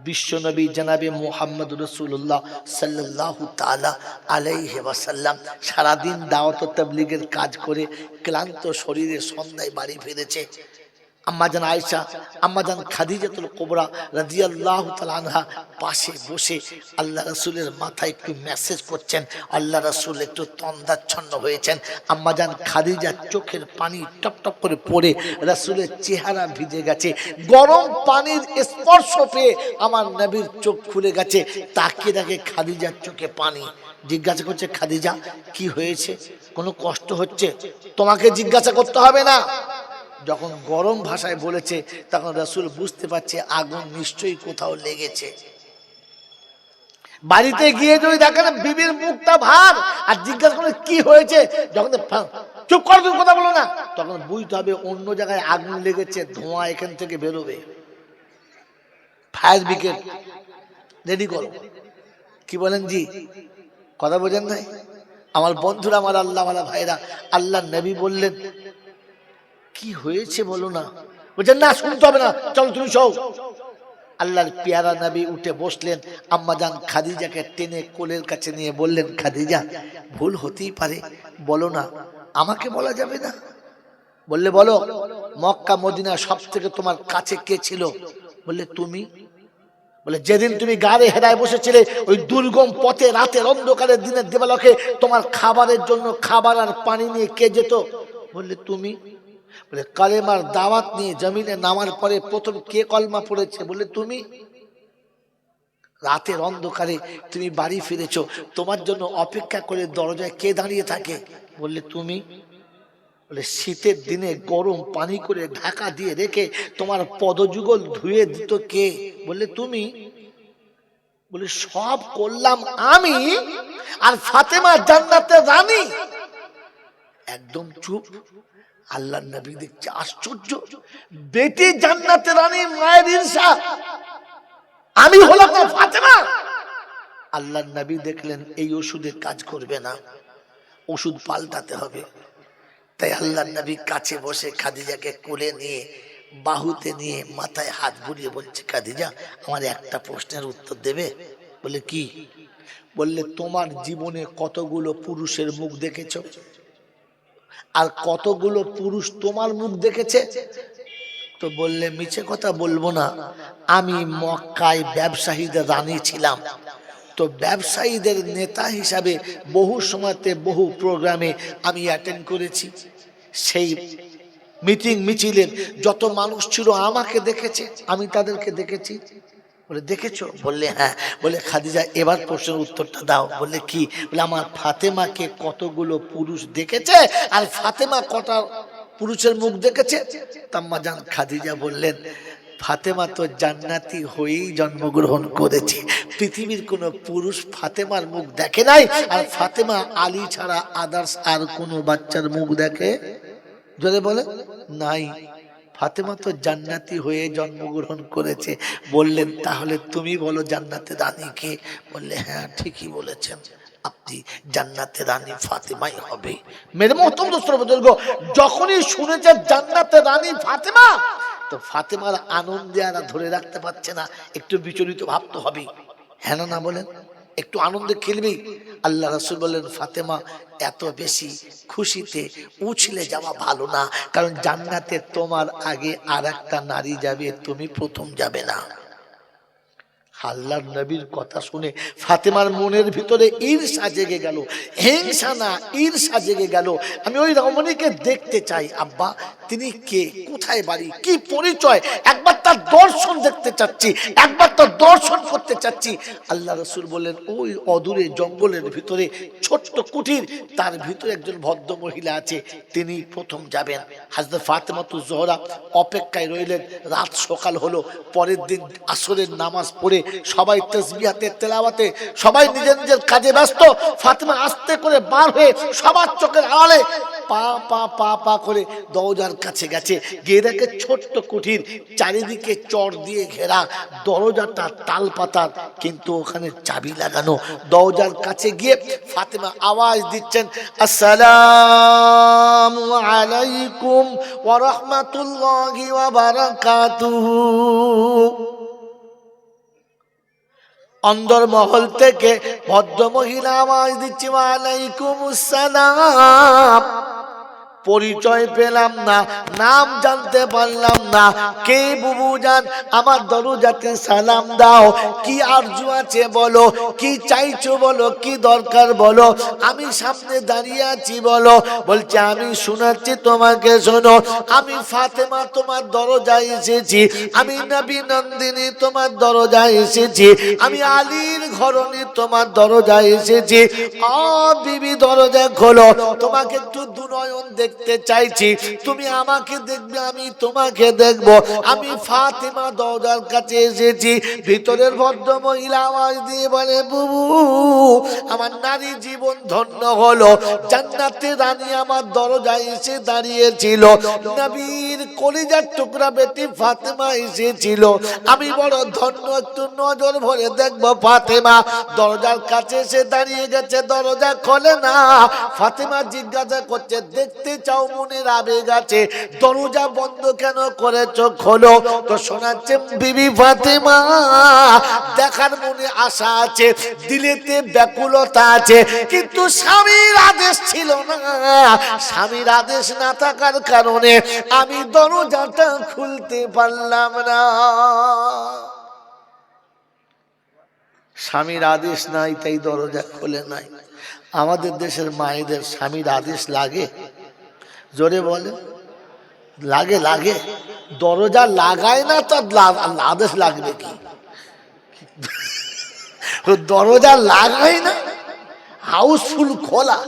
বিশ্বনবী জনাবে মুহাম্মদ রাসূলুল্লাহ সাল্লাল্লাহু তাআলা আলাইহি ওয়াসাল্লাম সারাদিন দাওয়াত ও তাবলীগের কাজ করে ক্লান্ত শরীরে সন্ধ্যায় বাড়ি ফিরেছে। আম্মাজান আয়েশা, আম্মাজান খাদিজাতুল কুবরা রাদিয়াল্লাহু তাআলা আনহা পাশে বসে আল্লাহ রাসূলের মাথায় একটু মেসেজ করছেন। আল্লাহ রাসূল একটু তন্দাচ্ছন্ন হয়েছেন। আম্মাজান খাদিজার চোখের পানি টপ টপ করে পড়ে রাসূলের চেহারা ভিজে গেছে। গরম পানির স্পর্শ পেয়ে আমার নবীর চোখ খুলে গেছে। তাকিয়ে দেখে খাদিজার চোখে পানি। জিজ্ঞাসা করছে, খাদিজা কি হয়েছে? কোনো কষ্ট হচ্ছে? তোমাকে জিজ্ঞাসা করতে হবে না। যখন গরম ভাষায় বলেছে, তখন রাসূল বুঝতে পারছে আগুন নিশ্চয়ই কোথাও লেগেছে। বাড়িতে গিয়ে যদি দেখেন বিবির মুখটা ভার, আর জিজ্ঞাসা করে কি হয়েছে, যখন চুপ কর, তুমি কথা বলো না, তখন বুঝতে হবে অন্য জায়গায় আগুন লেগেছে, ধোঁয়া এখান থেকে বেরোবে। ফায়ার ব্রিগেড রেডি করো। কি বলেন জি? কথা বোঝেন নাই? আমার বন্ধুরা, আমার আল্লাহওয়ালা ভাইরা, আল্লাহ নবী বললেন কি হয়েছে বলো না? বলছেন না শুনতে হবে না, চলো তুমি শোও। আল্লাহর পেয়ারা নবী উঠে বসলেন, আম্মা জান খাদিজাকে টেনে কোলের কাছে নিয়ে বললেন, খাদিজা ভুল হতেই পারে, বলো না, আমাকে বলা যাবে না? বললে বলো, মক্কা মদিনা সব থেকে তোমার কাছে কে ছিল? বললে তুমি। বলে যেদিন তুমি গাড়ি হেরায় বসেছিলে ওই দুর্গম পথে রাতের অন্ধকারের দিনের দেবালকে তোমার খাবারের জন্য খাবার আর পানি নিয়ে কে যেত? বললে তুমি। বলে কালেমার দাওয়াত নিয়ে জমিনে নামার পরে প্রথম কে কলমা পড়েছে? বললে তুমি। রাতের অন্ধকারে তুমি বাড়ি ফিরেছো, তোমার জন্য অপেক্ষা করে দরজায় কে দাঁড়িয়ে থাকে? বললে তুমি। বলে শীতের দিনে গরম পানি করে ঢাকা দিয়ে রেখে তোমার পদযুগল ধুয়ে দিত কে? বললে তুমি। বলে সব করলাম আমি, আর ফাতেমা জান্নাতের রানী। একদম চুপ। আল্লাহর নবী দেখছে আশ্চর্য, বেটি জান্নাতের রানী, মায়ের ঈর্ষা, আমি হলাম না ফাতেমা। আল্লাহর নবী দেখলেন এই ওষুধে কাজ করবে না, ওষুধ পাল্টাতে হবে। তাই আল্লাহর নবী কাছে বসে খাদিজাকে কোলে নিয়ে বাহুতে নিয়ে মাথায় হাত বুলিয়ে বলছে, খাদিজা আমার একটা প্রশ্নের উত্তর দেবে? বলে কি? বললে তোমার জীবনে কতগুলো পুরুষের মুখ দেখেছো, আর কতগুলো পুরুষ তোমার মুখ দেখেছে? তো বললে মিছে কথা বলবো না, আমি মক্কায় ব্যবসায়ীদের রানী ছিলাম, তো ব্যবসায়ীদের নেতা হিসাবে বহু সময়তে বহু প্রোগ্রামে আমি অ্যাটেন্ড করেছি। সেই মিটিং মিছিলের যত মানুষ ছিল আমাকে দেখেছে, আমি তাদেরকে দেখেছি। বলে দেখেছো? বললে হ্যাঁ। বলে খাদিজা এবার প্রশ্নের উত্তরটা দাও। বললে কি? বলে আমার ফাতেমাকে কতগুলো পুরুষ দেখেছে, আর ফাতেমা কটা পুরুষের মুখ দেখেছে? আম্মা জান খাদিজা বললেন, ফাতেমা তো জান্নাতি হয়েই জন্মগ্রহণ করেছে, পৃথিবীর কোন পুরুষ ফাতেমার মুখ দেখে নাই, আর ফাতেমা আলী ছাড়া আদার্স আর কোন বাচ্চার মুখ দেখে? যদি বলে নাই, ফাতেমা তো জান্নাতি হয়ে জন্মগ্রহণ করেছে। বললেন তাহলে তুমি বলো জান্নাতের রানী কে? বললে হ্যাঁ ঠিকই বলেছেন, আপনি জান্নাতের রানী ফাতেমাই হবে। মেরে মহতরম দোস্তর বুজুর্গ, যখনই শুনেছে জান্নাতের রানী ফাতেমা, তো ফাতেমার আনন্দে আর ধরে রাখতে পারছে না, একটু বিচলিত ভাবতে হবে। হ্যাঁ না বলেন, একটু আনন্দে খেলবি। আল্লাহ রাসূল বললেন, ফাতেমা এত বেশি খুশিতে উছলে যাওয়া ভালো না, কারণ জান্নাতে তোমার আগে আর একটা নারী যাবে, তুমি প্রথম যাবে না। আল্লাহর নবীর কথা শুনে ফাতেমার মনের ভিতরে ঈর্ষা জেগে গেল, হিংসা না ঈর্ষা জেগে গেল। আমি ওই রমণীকে দেখতে চাই আব্বা, তিনি কে, কোথায় বাড়ি, কি পরিচয়, একবার তার দর্শন দেখতে চাচ্ছি, একবার তার দর্শন করতে চাচ্ছি। আল্লাহ রাসূল বললেন, ওই অদূরে জঙ্গলের ভিতরে ছোট্ট কুঠির, তার ভিতরে একজন ভদ্র মহিলা আছে, তিনি প্রথম যাবেন। হযরত ফাতেমাতুজ জোহরা অপেক্ষায় রইলেন। রাত সকাল হলো, পরের দিন আসরের নামাজ পড়ে সবাই তাসবিহাতে তেলাওয়াতে সবাই নিজের নিজের কাজে ব্যস্ত। ফাতেমা আস্তে করে বার হয়ে সবার চোখের আড়ালে পা পা পা পা করে দরজার কাছে গেছে, গিয়ে দেখে ছোট্ট কুঠির, চারিদিকে চট দিয়ে ঘেরা, দরজাটা তাল পাতার, কিন্তু ওখানে চাবি লাগানো। দরজার কাছে গিয়ে ফাতেমা আওয়াজ দিচ্ছেন, আসসালামু আলাইকুম ওয়া রাহমাতুল্লাহি ওয়া বারাকাতুহু। অন্দর মহল থেকে ভদ্র মহিলা আওয়াজ দিচ্ছে, ওয়ালাইকুম আসসালাম। পরিচয় পেলাম না, নাম জানতে পারলাম না, কে বুবু জান, আমার দরজাতে সালাম দাও, কি আরজু আছে বলো, কি চাইছো বলো, কি দরকার বলো, আমি সামনে দাঁড়িয়ে আছি বলো। বলছে আমি শোনাচ্ছি তোমাকে, শোনো, আমি ফাতেমা তোমার দরজায় এসেছি, আমি নবী নন্দিনী তোমার দরজায় এসেছি, আমি আলীর ঘরণী তোমার দরজায় এসেছি। বিবি দরজা খোলো, তোমাকে একটু দুনয়ন দেখতে দেখতে চাইছি, তুমি আমাকে দেখবে, আমি তোমাকে দেখব। আমি ফাতেমা দরজার কাছে এসেছি, ভিতরের ভদ্র মহিলা আওয়াজ দিয়ে বলে, বুবু আমার নারী জীবন ধন্য হলো, জান্নাতে রানী আমার দরজায় এসে দাঁড়িয়েছিল, নবীর কলিজার টুকরা বেটি ফাতেমা এসেছিল, আমি বড় ধন্য, একটু নজর ভরে দেখবো। ফাতেমা দরজার কাছে এসে দাঁড়িয়ে গেছে, দরজা খোলে না। ফাতেমা জিজ্ঞাসা করছে, দেখতে চাও মনের আবেগ আছে, দরজা বন্ধ কেন করেছো, খোলো। তো শোনাচ্ছে, বিবি ফাতেমা দেখার মনে আশা আছে, দিলেতে ব্যাকুলতা আছে, কিন্তু স্বামীর আদেশ ছিল না। স্বামীর আদেশ না থাকার কারণে আমি দরজাটা খুলতে পারলাম না। স্বামীর আদেশ নাই তাই দরজা খোলে নাই। আমাদের দেশের মায়েদের স্বামীর আদেশ লাগে? জোরে বলে, লাগে? লাগে। দরজা লাগায় না তো আদেশ লাগবে কি? দরজা লাগায় না, হাউসফুল খোলা,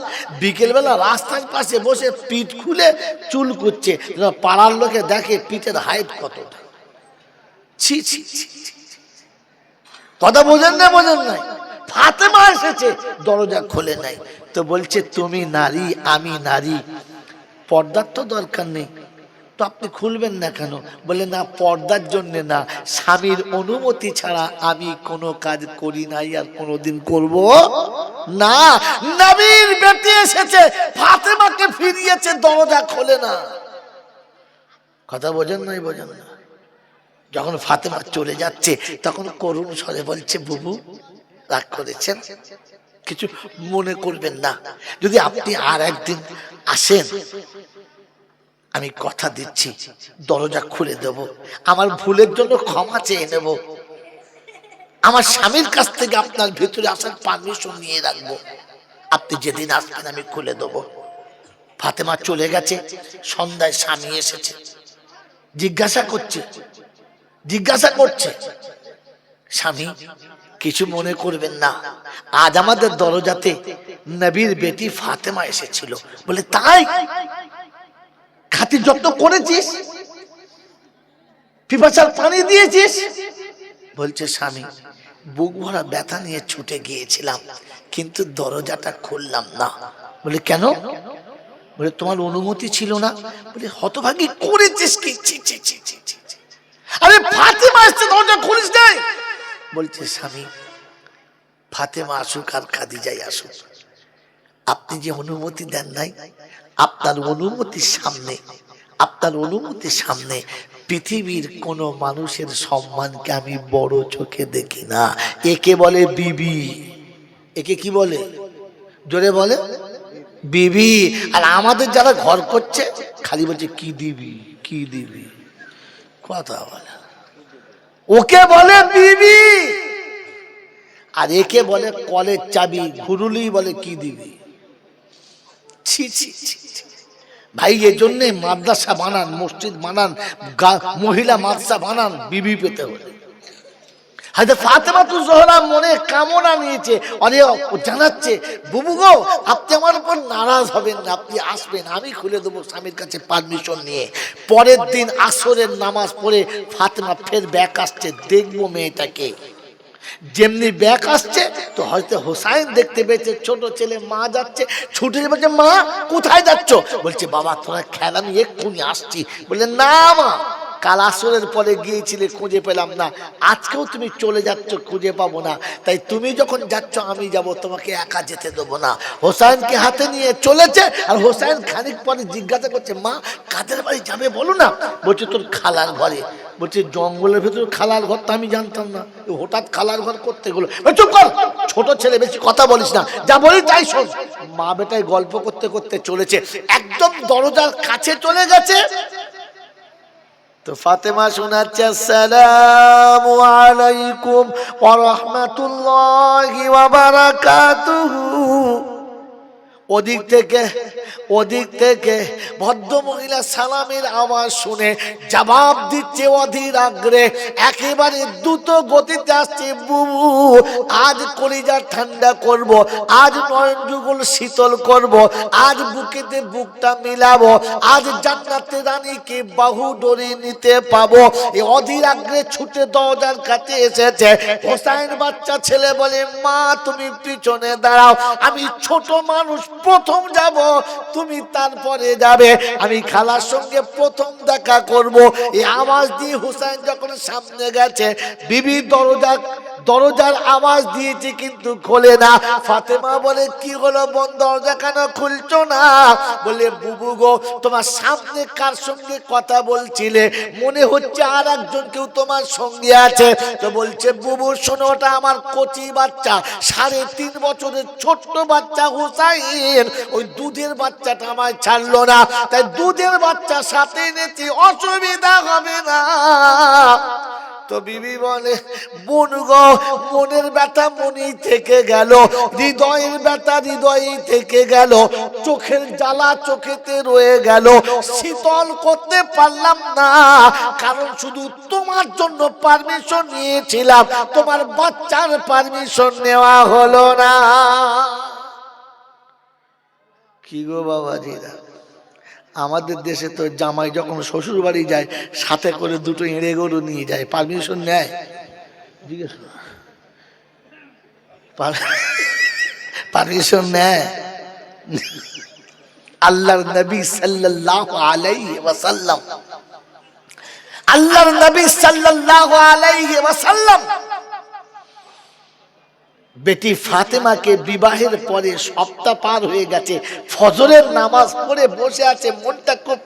বিকেলবেলা রাস্তার পাশে বসে পিঠ খুলে চুল করছে, পাড়ার লোকে দেখে পিঠের হাইট কতটা। ছি ছি ছি, কথা বোঝেন না? বোঝেন নাই? ফাতেমা এসেছে, দরজা খোলে নাই। তো বলছে, তুমি নারী, আমি নারী, পর্দার তো দরকার নেই, তো আপনি খুলবেন না কেন? বলে, না, পর্দার জন্য না, স্বামীর অনুমতি ছাড়া আমি কোনো কাজ করি নাই, আর কোনোদিন করব না। নবীর বেটি এসেছে, ফাতেমাকে ফিরিয়েছে, দরজা খোলে না। কথা বোঝেন নাই? বোঝেন না? যখন ফাতেমা চলে যাচ্ছে, তখন করুণ স্বরে বলছে, বুবু রাগ করেছেন, কিছু মনে করবেন না, যদি আপনি আর একদিন আসেন, আমি কথা দিচ্ছি দরজা খুলে দেব, আমার ভুলের জন্য ক্ষমা চেয়ে নেব, আমার স্বামীর কাছ থেকে আপনার ভেতরে আসার পারমিশন নিয়ে রাখবো, আপনি যেদিন আসবেন আমি খুলে দেব। ফাতেমা চলে গেছে, সন্ধ্যায় স্বামী এসেছে, জিজ্ঞাসা করছে, স্বামী কিছু মনে করবেন না, আজ আমাদের দরজাতে নবীর বেটি ফাতেমা এসেছিল। বলে, তাই? খাতির যত্ন করেছিস, পিপাসার পানি দিয়েছিস? বলছে, স্বামী বুক ভরা ব্যথা নিয়ে ছুটে গিয়েছিলাম, কিন্তু দরজাটা খুললাম না। বলে, কেন? বলে, তোমার অনুমতি ছিল না। বলে, হতভাগী, করেছিস কি? আরে ফাতেমা এসেছে, দরজা খুলিস নাই? বলছে, স্বামী ফাতেমা আসুক আর খাদিজাই আসুক, আপনি যে অনুমতি দেন নাই, আপনার অনুমতির সামনে পৃথিবীর কোন মানুষের সম্মানকে আমি বড় চোখে দেখি না। একে বলে বিবি। একে কি বলে? জোরে বলে, বিবি। আর আমাদের যারা ঘর করছে খালি বলছে, কি দিবি, কি দিবি, কথা বলে। ওকে বলে বিবি, আর একে বলে কলের চাবি, ঘুরুলি বলে কি দিবি। ছি ছি ছি, ভাই এর জন্য মাদ্রাসা বানান, মসজিদ বানান, মহিলা মাদ্রাসা বানান, বিবি পেতে হলে। হয়তো ফাতেমা তু জোহরা মনে কামনা নিয়েছে, অরে জানাচ্ছে, বুবু গো আপনি আমার উপর নারাজ হবেন না, আপনি আসবেন, আমি খুলে দেবো স্বামীর কাছে পারমিশন নিয়ে। পরের দিন আসরের নামাজ পড়ে ফাতেমা ফের ব্যাক আসছে, দেখবো মেয়েটাকে। যেমনি ব্যাক আসছে তো হয়তো হোসাইন দেখতে পেয়েছে, ছোট ছেলে, মা যাচ্ছে, ছুটে বলছে, মা কোথায় যাচ্ছ? বলছে, বাবা তোরা খেলা, আমি এক্ষুনি আসছি। বললে, না মা, কাল আসরের পরে গিয়েছিলে, খুঁজে পেলাম না, আজকেও তুমি চলে যাচ্ছ, খুঁজে পাবো না, তাই তুমি যখন যাচ্ছ আমি যাব, তোমাকে একা যেতে দেবো না। হোসাইনকে হাতে নিয়ে চলেছে, আর হোসাইন খানিক পরে জিজ্ঞাসা করছে, মা কাদের বাড়ি যাবে বলো না? বলছে, তোর খালার ঘরে। বলছে, জঙ্গলের ভেতরে খালার ঘর তো আমি জানতাম না, হঠাৎ খালার ঘর করতে গেলো। চুপ কর, ছোট ছেলে, বেশি কথা বলিস না, যা বলি তাই শোন। মা বেটায় গল্প করতে করতে চলেছে, একদম দরজার কাছে চলে গেছে। তো ফাতেমা শোনাচ্ছে, আসসালামু আলাইকুম ওয়া রাহমাতুল্লাহি ওয়া বারাকাতুহু। ওদিক থেকে ওদিক থেকে ভদ্রমহিলা সালামের আওয়াজ শুনে জবাব দিচ্ছে অধীর আগ্রে, একেবারে দ্রুত গতিতে আসছে, বুবু আজ কলিজা ঠান্ডা করব, আজ নয়ন যুগল শীতল করব, আজ বুকেতে বুকটা মিলাবো, আজ জান্নাতের রানীকে বাহু ডোরে নিতে পাবো। এই অধীর আগ্রে ছুটে দরজার কাছে এসেছে। হোসাইন বাচ্চা ছেলে বলে, মা তুমি পিছনে দাঁড়াও, আমি ছোট মানুষ প্রথম যাব, তুমি তারপরে যাবে, আমি খালার সঙ্গে প্রথম দেখা করব। এই আওয়াজ দিয়ে হোসাইন যখন সামনে গেছে, বিবি দরজার আওয়াজ দিয়েছে কিন্তু খোলে না। ফাতেমা বলে, কি হলো বোন, দরজা কেন খুলছো না? বলে, বুবু গো তোমার সামনে কার সঙ্গে কথা বলছিলে, মনে হচ্ছে আর একজন কেউ তোমার সঙ্গে আছে। তো বলছে, বুবু শোনো, ওটা আমার কচি বাচ্চা, 3.5 বছরের ছোট্ট বাচ্চা হোসাইন। ওই দুধের বাচ্চাটা আমায় ছাড়লো না, তাই দুধের বাচ্চা সাথে এনেছি, অসুবিধা হবে না। তো বিবি বলে, বোন গো মনের ব্যথা মনেই থেকে গেল, হৃদয়ের ব্যথা হৃদয়েই থেকে গেল, চোখের জ্বালা চোখেতে রয়ে গেল, শীতল করতে পারলাম না, কারণ শুধু তোমার জন্য পারমিশন নিয়েছিলাম, তোমার বাচ্চার পারমিশন নেওয়া হলো না। কি গো বাবাজিরা, আমাদের দেশে তো জামাই যখন শ্বশুর বাড়ি যায় সাথে করে 2টো এঁড়ে গরু নিয়ে যায়, পারমিশন নেয়? জিজ্ঞেস পারমিশন নেয়? আল্লাহর নবী সাল্লাল্লাহু আলাইহি ওয়াসাল্লাম, আল্লাহর নবী সাল্লাল্লাহু আলাইহি ওয়াসাল্লাম বেটি ফাতেমাকে বিবাহের পরে সপ্তাহ পার হয়ে গেছে, ফজরের নামাজ পড়ে বসে আছে, মনটা খুব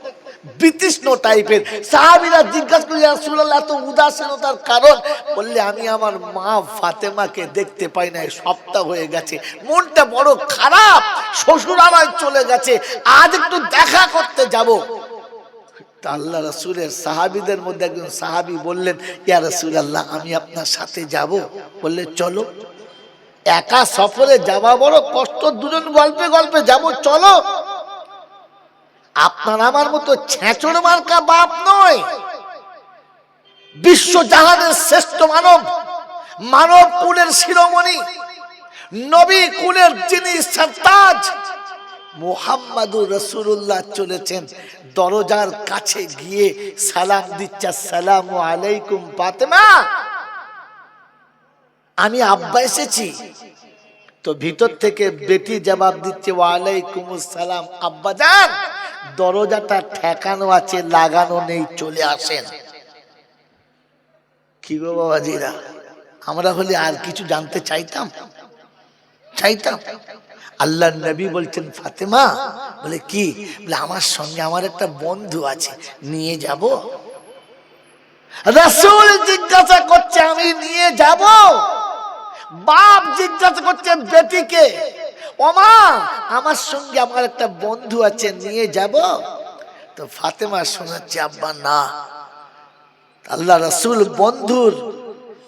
বিতৃষ্ণ টাইপের। সাহাবীরা জিজ্ঞাসা করে, ইয়া রাসূলুল্লাহ এত উদাসীনতার কারণ? বললে, আমি আমার মা ফাতেমাকে দেখতে পাই না, সপ্তাহ হয়ে গেছে, মনটা বড় খারাপ, শ্বশুরালয় চলে গেছে, আজ একটু দেখা করতে যাব। আল্লাহ রাসূলের সাহাবীদের মধ্যে একজন সাহাবী বললেন, ইয়া রাসূলুল্লাহ আমি আপনার সাথে যাব। বললে, চলো। একা সফরে যাওয়া বড় কষ্ট, দুজন গল্পে গল্পে যাব, চলো। আপনার আমার মতো ছেঁচড় মার্কা বাপ নয়, বিশ্ব জাহানের শ্রেষ্ঠ মানব, মানব কুলের শিরোমণি, নবী কুলের যিনি সরতাজ মুহাম্মাদুর রাসূলুল্লাহ চলেছেন। দরজার কাছে গিয়ে সালাম দিচ্ছে, আসসালামু আলাইকুম ফাতেমা, আমি আব্বা এসেছি। তো ভিতর থেকে বেটি জবাব দিচ্ছে, ওয়ালাইকুম আসসালাম আব্বা জান, দরজাটা ঠেকানো আছে, লাগানো নেই, চলে আসেন। কি গো বাবাজিরা, আমরা হলে আর কিছু জানতে চাইতাম? আল্লাহর নবী বলছেন, ফাতেমা। বলে, কি? বলে, আমার সঙ্গে আমার একটা বন্ধু আছে, নিয়ে যাব। রাসূল জিজ্ঞাসা করছে, আমি নিয়ে যাব? বাপ জিজ্ঞাসা করছে বেটিকে, ও মা আমার সঙ্গে আমার একটা বন্ধু আছে, নিয়ে যাব? তো ফাতেমা শোনাচ্ছে, আব্বা না। আল্লাহ রাসূল বন্ধুর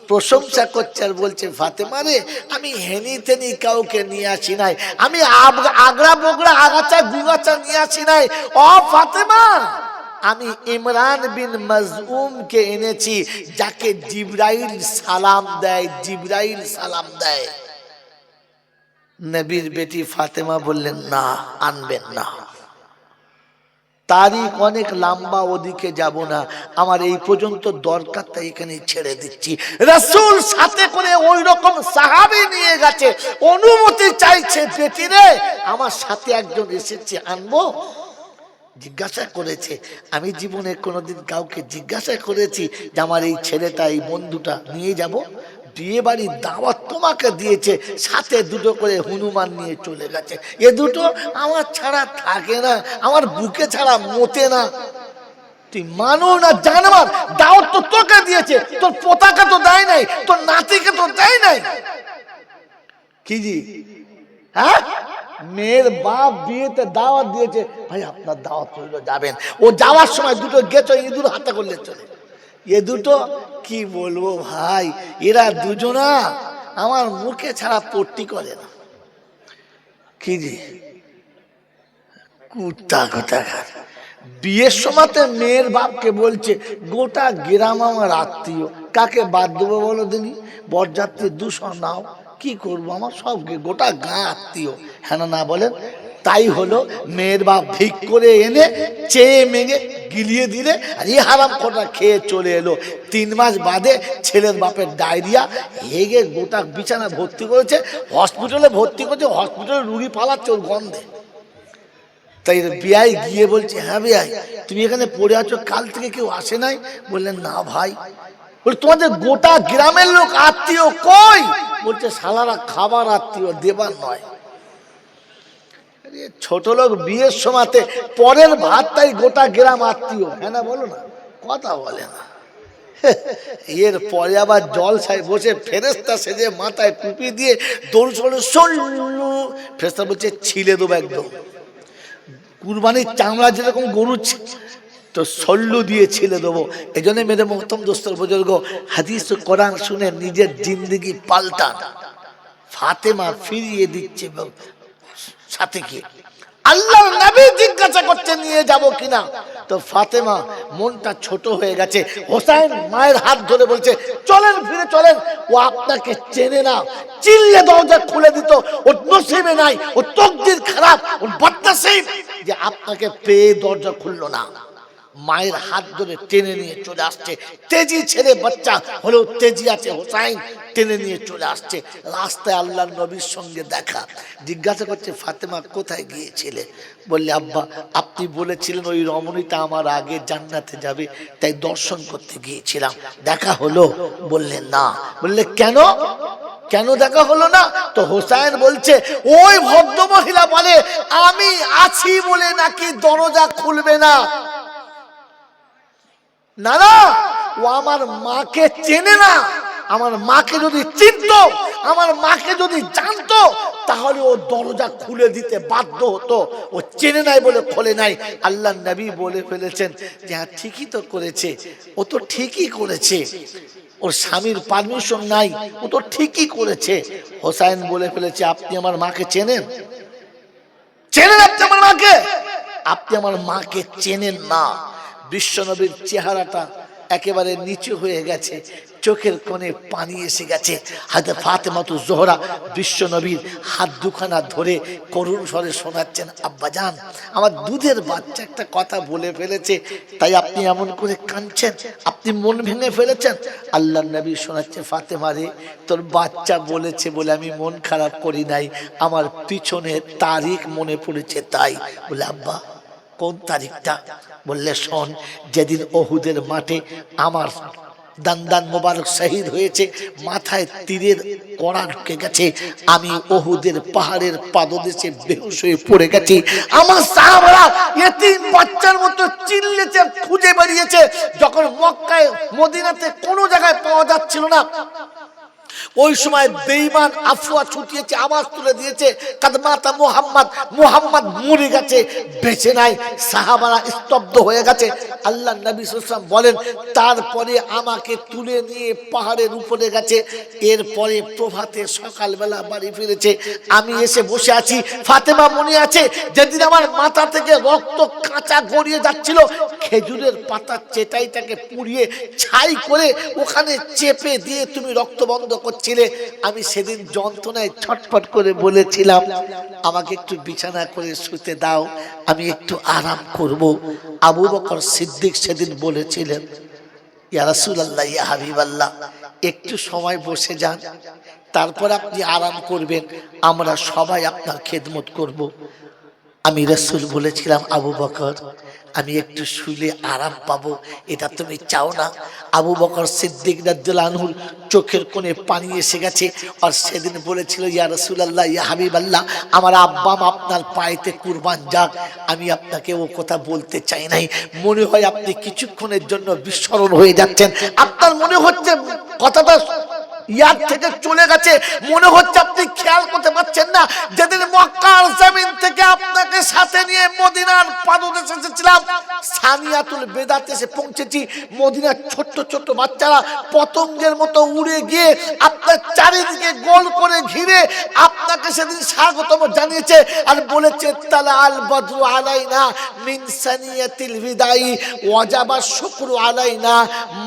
প্রশংসা করছে আর বলছে, ফাতেমা রে, আমি হেনি তেনি কাউকে নিয়ে আসি নাই, আমি আগড়া বগড়া আগাছা গুগাছা নিয়ে আসি নাই। ও ফাতেমা, আমি ইমরান বিন মাজউমকে এনেছি, যাকে জিবরাইল সালাম দেয়, জিবরাইল সালাম দেয়। নবীর বেটি ফাতেমা বললেন, না, আনবেন না, তারিখ অনেক লম্বা, ওদিকে যাব না, আমার এই পর্যন্ত দরকার, তাই এখানে ছেড়ে দিচ্ছি। রাসূল সাথে করে ওই রকম সাহাবী নিয়ে গেছে, অনুমতি চাইছে, বেটি রে আমার সাথে একজন এসেছে, আনবো? জিজ্ঞাসা করেছে, আমি জীবনে কোনোদিন কাউকে জিজ্ঞাসা করেছি যে আমার এই ছেলেটা, এই বন্ধুটা নিয়ে যাব? বিয়ে বাড়ির দাওয়াত তোমাকে দিয়েছে, সাথে 2টো করে হনুমান নিয়ে চলে গেছে, এ 2টো আমার ছাড়া থাকে না, আমার বুকে ছাড়া মতে না। তুই মানো না জানোয়ার, দাওয়াত তো তোকে দিয়েছে, তোর পোতাকে তো দেয় নাই, তোর নাতিকে তো দেয় নাই। কি জি, হ্যাঁ, মেয়ের বাপ বিয়েতে দাওয়াত দিয়েছে, ভাই আপনার দাওয়াত রইল, যাবেন। ও যাওয়ার সময় 2টো গেছো ইঁদুর হাতে করলে চলে। এ 2টো কি বলবো ভাই, এরা দুজনা আমার মুখে ছাড়া পট্টি করে না। কি জি, কুত্তা কোথাকার। বিয়ের সময়তে মেয়ের বাপকে বলছে গোটা গ্রাম আমার আত্মীয়, কাকে বাদ দেবো বলো দিনি? বরযাত্রী 200 নাও, কি করবো, আমার সব গোটা গা আত্মীয়। হ্যাঁ না বলেন? তাই হলো, মেয়ের বাপ ভিক করে এনে চেয়ে মেঙে গিলিয়ে দিলে, আর এই হারাম কটা খেয়ে চলে এলো। 3 মাস বাদে ছেলের বাপের ডায়রিয়া, হেগে গোটা বিছানা ভর্তি করেছে, হসপিটালে ভর্তি করেছে, হসপিটালে রুগী পালাচ্ছে ওর গন্ধে। তাই বিয়াই গিয়ে বলছে, হ্যাঁ বিয়াই তুমি এখানে পড়ে আছো, কাল থেকে কেউ আসে নাই? বললেন না ভাই। বলে তোমাদের গোটা গ্রামের লোক আত্মীয় কই? বলছে শালারা খাবার আত্মীয়, দেবার নয়। ছোট লোক বিয়ের সময়তে পরের ভাতটাই গোটা গ্রাম আত্মীয়। হ্যাঁ না বলো না, কথা বলে না। এর পরে আবার জলসায় বসে ফেরেস্তা সেজে মাথায় টুপি দিয়ে দৌড় চলে সল্লু। ফেরেস্তা বলছে ছিলে দেবো একদম, কুরবানির চামড়া যেরকম গরু তো সল্লু দিয়ে ছিলে দেবো। এই জন্য মেরে মোহতম দোস্তর বুজুর্গ, হাদিস ও কোরআন শুনে নিজের জিন্দগি পাল্টান। ফাতেমা ফিরিয়ে দিচ্ছে সাথে কি আল্লাহর নবী জিজ্ঞাসা করছে নিয়ে যাব কিনা, তো ফাতেমা মনটা ছোট হয়ে গেছে। হোসেন মায়ের হাত ধরে বলছে চলেন ফিরে চলেন, ও আপনাকে চেনে না। চিল্লে দরজা খুলে দিত, ওর নসিবে নাই, ওর তকদির খারাপ, ওর বদনসিব যে আপনাকে পেয়ে দরজা খুললো না। মায়ের হাত ধরে টেনে নিয়ে চলে আসছে। তেজি ছেলে বাচ্চা হলেও তেজি আছে, হোসাইন টেনে নিয়ে চলে আসছে। রাস্তায় আল্লাহর নবীর সঙ্গে দেখা। জিজ্ঞাসা করছে ফাতেমা কোথায় গিয়েছিলে? বললে আব্বা আপনি বলেছিলেন ওই রমণীটা আমার আগে জান্নাতে যাবে, তাই দর্শন করতে গিয়েছিলাম, দেখা হলো? বললেন না। বললে কেন, কেন দেখা হলো না? তো হোসাইন বলছে ওই ভদ্র মহিলা বলে আমি আছি বলে নাকি দরজা খুলবে না। না না, ও আমার মাকে চেনে না। আমার মাকে যদি চিনতো, আমার মাকে যদি জানতো, তাহলে ও দরজা খুলে দিতে বাধ্য হতো। ও চেনে নাই বলে খোলে নাই। আল্লাহ নবী বলে ফেলেছেন যে হ্যাঁ ঠিকই তো করেছে, ও তো ঠিকই করেছে, ওর স্বামীর পারমিশন নাই, ও তো ঠিকই করেছে। হোসাইন বলে ফেলেছে আপনি আমার মাকে চেনেন? চেনেন আপনি আমার মাকে? আপনি আমার মাকে চেনেন না। বিশ্বনবীর চেহারাটা একেবারে নিচু হয়ে গেছে, চোখের কোণে পানি এসে গেছে। হযরত ফাতেমাতুজ জোহরা বিশ্বনবীর হাত দুখানা ধরে করুণ স্বরে শোনাচ্ছেন আব্বাজান আমার দুধের বাচ্চা একটা কথা বলে ফেলেছে, তাই আপনি এমন করে কাঁদছেন, আপনি মন ভেঙে ফেলেছেন। আল্লাহর নবী শোনাচ্ছে ফাতেমা রে, তোর বাচ্চা বলেছে বলে আমি মন খারাপ করি নাই, আমার পিছনে তারিখ মনে পড়েছে তাই। বলে আব্বা কোন তারিখটা? বললে শোন, যেদিন ওহুদের মাঠে আমার দান্দান মোবারক শহীদ হয়েছে, মাথায় তীরের কড়া ঢুকে গেছে, আমি ওহুদের পাহাড়ের পাদদেশে বেহুশ হয়ে পড়ে গেছি। আমার সাহাবারা এতিম বাচ্চার মতো চিল্লেছে, খুঁজে বেরিয়েছে। যখন মক্কায় মদিনাতে কোনো জায়গায় পাওয়া যাচ্ছিল না, ওই সময় বেঈমান আফওয়া ছুটিয়েছে, আওয়াজ তুলে দিয়েছে কাদমাতা মুহাম্মদ, মুহাম্মদ মরে গেছে, বেঁচে নাই। সাহাবারা স্তব্ধ হয়ে গেছে। আল্লাহর নবী সাল্লাল্লাহু আলাইহি ওয়াসাল্লাম বলেন তারপরে আমাকে তুলে নিয়ে পাহাড়ের উপরে গেছে। এরপরে প্রভাতে সকালবেলা বাড়ি ফিরেছে, আমি এসে বসে আছি। ফাতেমা মনে আছে যেদিন আমার মাথা থেকে রক্ত কাঁচা গড়িয়ে যাচ্ছিল, খেজুরের পাতা চেটাইটাকে পুড়িয়ে ছাই করে ওখানে চেপে দিয়ে তুমি রক্ত বন্ধ করছিলে। আমি সেদিন যন্ত্রণায় ছটফট করে বলেছিলাম আমাকে একটু বিছানা করে শুতে দাও, আমি একটু আরাম করব। আবু বকর সিদ্দিক সেদিন বলেছিলেন ইয়া রাসূলুল্লাহ ইয়া হাবিবাল্লাহ একটু সময় বসে যান, তারপর আপনি আরাম করবেন, আমরা সবাই আপনার খেদমত করব। আমি রাসূল বলেছিলাম আবু বকর আমি একটু শুলে আরাম পাবো, এটা তুমি চাও না? আবু বকর সিদ্দিক রাদিয়াল্লাহু আনহু চোখের কোণে পানি এসে গেছে। আর সেদিন বলেছিল ইয়া রাসূলুল্লাহ ইয়া হাবিবাল্লাহ আমার আব্বা আপনার পায়েতে কুরবান যাক, আমি আপনাকে ও কথা বলতে চাই নাই। মনে হয় আপনি কিছুক্ষণের জন্য বিস্মরণ হয়ে যাচ্ছেন, আপনার মনে হচ্ছে কথাটা ইয়াদ থেকে চলে গেছে। মনে হচ্ছে আপনি খেয়াল করতে পারছেন না, যেদিন মক্কার জমিন থেকে আপনাকে সাথে নিয়ে মদিনার পাদদেশে এসেছিলাম, সানিয়াতুল বেদাতে এসে পৌঁছেছি, মদিনার ছোট্ট ছোট্ট বাচ্চারা পতঙ্গের মতো উড়ে গিয়ে আপনার চারিদিকে গোল করে ঘিরে আপনাকে সেদিন স্বাগতম জানিয়েছে আর বলেছে তালা আল বদরু আলাইনা মিন সানিয়াতিল বিদাই ওয়াজাবা শুকরু আলাইনা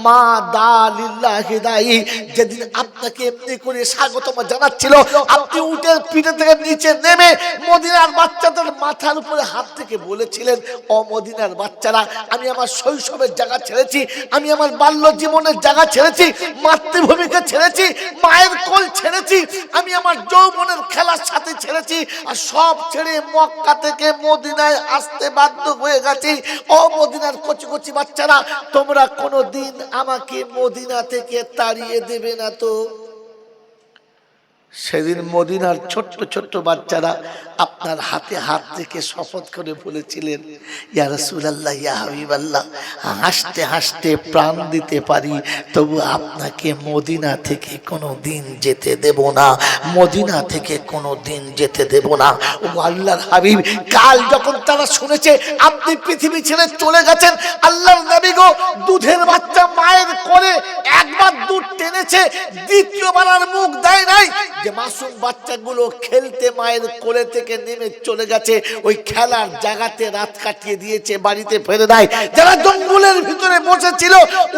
মা দালিল্লাহি দাই। যেদিন আপনাকে এমনি করে স্বাগতম জানাচ্ছিল, আপনি উটের পিঠে থেকে নিচে নেমে মদিনার বাচ্চাদের মাথার উপরে হাত থেকে বলেছিলেন, ও মদিনার বাচ্চারা, আমি আমার শৈশবের জায়গা ছেড়েছি, আমি আমার বাল্য জীবনের জায়গা ছেড়েছি, মাতৃভূমিকে ছেড়েছি, মায়ের কোল ছেড়েছি, আমি আমার যৌবনের খেলার সাথে ছেড়েছি, আর সব ছেড়ে মক্কা থেকে মদিনায় আসতে বাধ্য হয়ে গেছি। ও মদিনার কচি কচি বাচ্চারা, তোমরা কোনোদিন আমাকে মদিনা থেকে তাড়িয়ে দেবে না তো? সেদিন মদিনার ছোট্ট ছোট্ট বাচ্চারা আপনার হাতে হাত রেখে শপথ করে বলেছিলেন, ইয়া রাসূলুল্লাহ, ইয়া হাবিবাল্লাহ, হাসতে হাসতে প্রাণ দিতে পারি, তবু আপনাকে মদিনা থেকে কোনো দিন যেতে দেব না, মদিনা থেকে কোনো দিন যেতে দেব না। ও আল্লাহর হাবিব, কাল যখন তারা শুনেছে আপনি পৃথিবী ছেড়ে চলে গেছেন, আল্লাহর নবী গো, দুধের বাচ্চা মায়ের কোলে একবার দুধ টেনেছে, দ্বিতীয়বার আর মুখ দেয় নাই। যে মাসুম বাচ্চাগুলো খেলতে মায়ের কোলে থেকে নেমে চলে গেছে, ওই খেলার জায়গাতে রাত কাটিয়ে দিয়েছে, বাড়িতে ফেরে নাই। যারা জঙ্গলের ভিতরে বসেছিল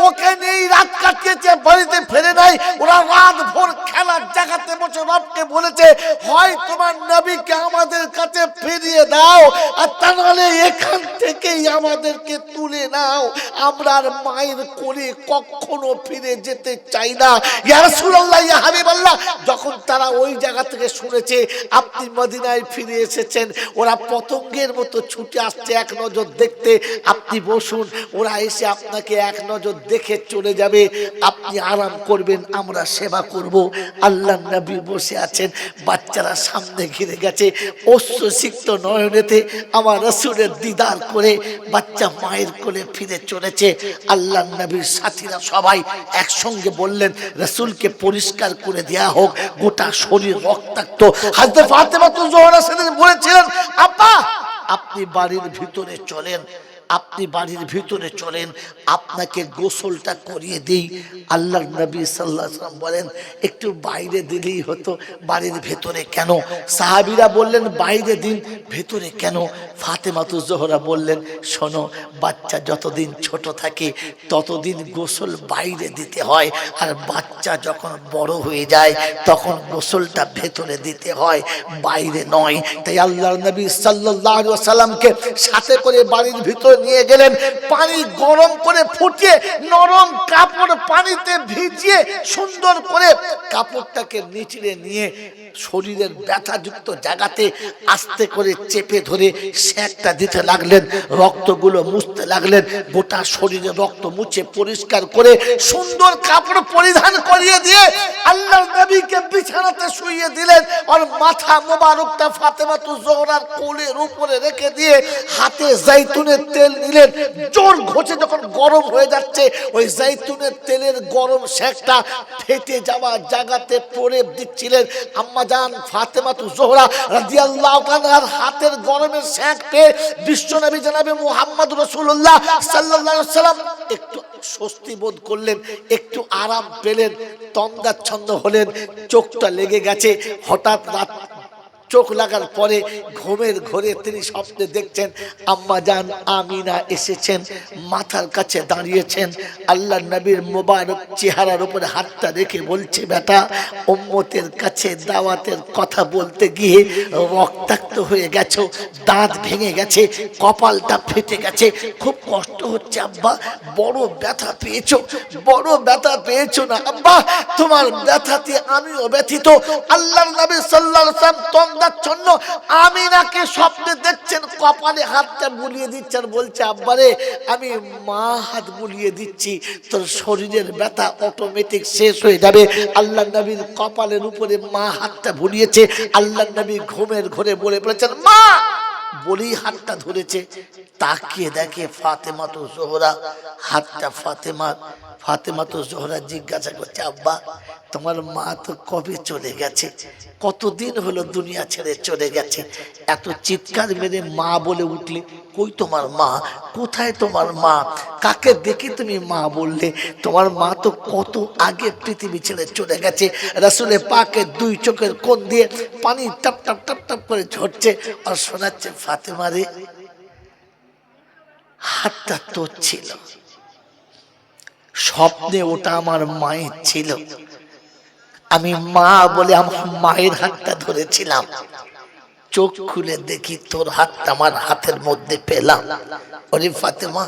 ওকে নিয়েই রাত কাটিয়েছে, বাড়িতে ফেরে নাই। ওরা রাত ভোর খেলার জায়গাতে বসে বাপকে বলেছে, হয় তোমার নবীকে আমাদের কাছে ফিরিয়ে দাও, আর তা নাহলে এখান থেকেই আমাদেরকে তুলে নাও, আমরা আর মায়ের কোলে কখনো ফিরে যেতে চাই না। ইয়া রাসূলুল্লাহ, ইয়া হাবিবাল্লাহ, যখন তারা ওই জায়গা থেকে শুনেছে আপনি মদিনায় ফিরে এসেছেন, ওরা পতঙ্গের মতো ছুটে আসছে এক নজর দেখতে। আপনি বসুন, ওরা এসে আপনাকে এক নজর দেখে চলে যাবে, আপনি আরাম করবেন, আমরা সেবা করব। আল্লাহর নবী বসে আছেন, বাচ্চারা সামনে ঘিরে গেছে, অশ্রুসিক্ত নয়নেতে আমার রাসূলের দিদার করে বাচ্চা মায়ের কোলে ফিরে চলেছে। আল্লাহর নবীর সাথীরা সবাই একসঙ্গে বললেন, রাসূলকে পরিষ্কার করে দেয়া হোক, গোটা শরীর রক্তাক্ত। হযরত ফাতেমা জোহরা সেদিন বলেছিলেন, আপা আপনি বাড়ির ভিতরে চলেন, আপনি বাড়ির ভিতরে চলেন, আপনাকে গোসলটা করিয়ে দিই। আল্লাহর নবী সাল্লাল্লাহু আলাইহি ওয়াসাল্লাম বলেন, একটু বাইরে দিলেই হতো, বাড়ির ভেতরে কেন? সাহাবীরা বললেন, বাইরে দিন, ভেতরে কেন? ফাতেমা জোহরা বললেন, শোনো, বাচ্চা যতদিন ছোট থাকে ততদিন গোসল বাইরে দিতে হয়, আর বাচ্চা যখন বড় হয়ে যায় তখন গোসলটা ভেতরে দিতে হয়, বাইরে নয়। তাই আল্লাহর নবী সাল্লাল্লাহু আলাইহি ওয়াসাল্লামকে সাথে করে বাড়ির ভিতরে নিয়ে গেলেন, পানি গরম করে ফুটিয়ে নরম কাপড় পানিতে ভিজিয়ে সুন্দর করে কাপড়টাকে নিচড়ে নিয়ে শরীরের ব্যথাযুক্ত জায়গাতে আস্তে করে চেপে ধরে সেকটা দিতে লাগলেন, রক্তগুলো মুছতে লাগলেন, গোটা শরীরে রক্ত মুছে পরিষ্কার করে সুন্দর কাপড় পরিধান করিয়ে দিয়ে আল্লাহর নবীকে বিছানাতে শুইয়ে দিলেন, আর মাথা মোবারকটা ফাতেমা জোহরার কোলের উপরে রেখে দিয়ে হাতে জাইতুনের তেল নিলেন, জোর ঘষে যখন গরম হয়ে যাচ্ছে ওই জাইতুনের তেলের গরম সেকটা ফেটে যাওয়া জায়গাতে পড়ে দিচ্ছিলেন। আম্মা জান ফাতেমা জোহরা রাদিয়াল্লাহু তাআলার হাতের গরমের সেক পেয়ে বিশ্বনবী জনাবে মুহাম্মদ রাসূলুল্লাহ সাল্লাল্লাহু আলাইহি ওয়াসাল্লাম একটু স্বস্তি বোধ করলেন, একটু আরাম পেলেন, তন্দ্রাচ্ছন্ন হলেন, চোখটা লেগে গেছে। হঠাৎ রাত চোখ লাগার পরে ঘুমের ঘোরে তিনি স্বপ্নে দেখছেন আম্মা জান আমিনা এসেছেন, মাথার কাছে দাঁড়িয়েছেন, আল্লাহর নবীর মোবারক চেহারার উপরে হাতটা রেখে বলছে, বেটা, উম্মতের কাছে দাওয়াতের কথা বলতে গিয়ে রক্তাক্ত হয়ে গেছো, দাঁত ভেঙে গেছে, কপালটা ফেটে গেছে, খুব কষ্ট হচ্ছে আব্বা, বড় ব্যথা পেয়েছো, বড় ব্যথা পেয়েছো না আব্বা? তোমার ব্যথাতে আমিও ব্যথিত। আল্লাহর নবী সাল্লাল্লাহু আলাইহি ওয়াসাল্লাম জন্য আমিনাকে স্বপ্নে দেখছেন, কপালে হাতটা বুলিয়ে দিচ্ছেন, বলছে, আব্বারে আমি মা হাত বুলিয়ে দিচ্ছি, তোর শরীরের ব্যথা অটোমেটিক শেষ হয়ে যাবে। আল্লাহ নবীর কপালের উপরে মা হাতটা বুলিয়েছে। আল্লাহ নবী ঘুমের ঘোরে বলে বলেছেন, মা, বলেই হাতটা ধরেছে, তাকিয়ে দেখে ফাতেমা জোহরা, হাতটা ফাতেমার ফাতেমা তো জোহরা জিজ্ঞাসা করছে, আব্বা তোমার মা তো কবে চলে গেছে, কতদিন হলো দুনিয়া ছেড়ে চলে গেছে, এত চিৎকার মেরে মা বলে উঠলে, কই তোমার মা, কোথায় তোমার মা, কাকে দেখে তুমি মা বললে, তোমার মা তো কত আগে পৃথিবী ছেড়ে চলে গেছে। রাসূলে পাকের দুই চোখের কোণ দিয়ে পানি টপ টপ টপ টপ করে ঝরছে আর শোনাচ্ছে, ফাতেমা রে, হাতটা তোর ছিল, স্বপ্নে ওটা আমার মায়ের ছিল, আমি মা বলে আমার মায়ের হাতটা ধরেছিলাম, চোখ খুলে দেখি তোর হাতটা আমার হাতের মধ্যে পেলাম। ওরে ফাতেমা,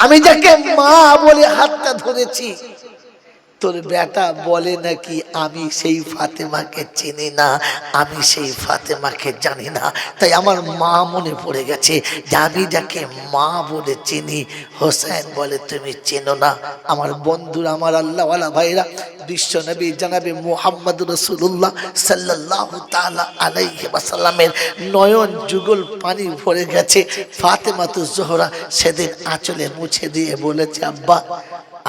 আমি যাকে মা বলে হাতটা ধরেছি, তোর বেটা বলে নাকি আমি সেই ফাতেমাকে চিনি না, আমি সেই ফাতেমাকে জানি না, তাই আমার মা মনে পড়ে গেছে যে আমি যাকে মা বলে চিনি, হোসেন বলে তুমি চেনো না। আমার বন্ধুরা, আমার আল্লাহওয়ালা ভাইরা, বিশ্ব নবী জনাবে মুহাম্মদ রাসূলুল্লাহ সাল্লাল্লাহু তাআলা আলাইহি ওয়াসাল্লামের নয়ন যুগল পানি ভরে গেছে। ফাতেমাতুজ জোহরা সেদিন আঁচলে মুছে দিয়ে বলেছে, আব্বা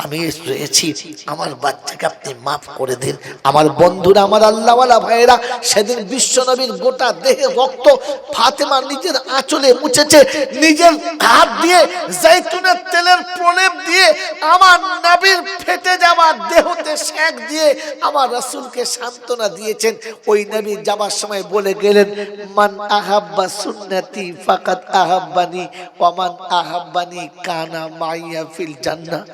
আমি রয়েছি, আমার বাচ্চাকে আপনি মাফ করে দিন। আমার বন্ধুরা, আমার আল্লাহওয়ালা ভাইয়েরা, সেদিন বিশ্ব নবীর গোটা দেহে রক্ত ফাতেমা নিজের আঁচলে মুছেছে, নিজের হাত দিয়ে জৈতুনের তেলের প্রলেপ দিয়ে আমার নবীর ফেটে যাওয়া দেহতে সেক দিয়ে আমার রাসূলকে সান্ত্বনা দিয়েছেন। ওই নবী যাবার সময় বলে গেলেন, মান আহাব্বা সুন্নতি ফাকাত আহাব্বানি ওয়া মান আহাব্বানি কানা মাইয়া ফিল জান্নাহ।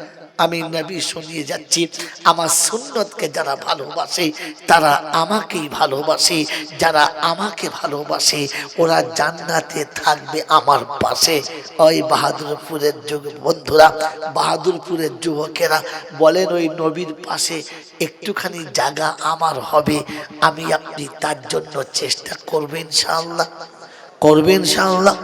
আমি নবী শুনিয়ে যাচ্ছি, আমার সুন্নতকে যারা ভালোবাসে তারা আমাকেই ভালোবাসে, যারা আমাকে ভালোবাসে ওরা জান্নাতে থাকবে আমার পাশে। ওই বাহাদুরপুরের যুগ বন্ধুরা, বাহাদুরপুরের যুবকেরা বলেন, ওই নবীর পাশে একটুখানি জায়গা আমার হবে, আমি আপনি তার জন্য চেষ্টা করবেন ইনশাআল্লাহ, করবেন ইনশাআল্লাহ।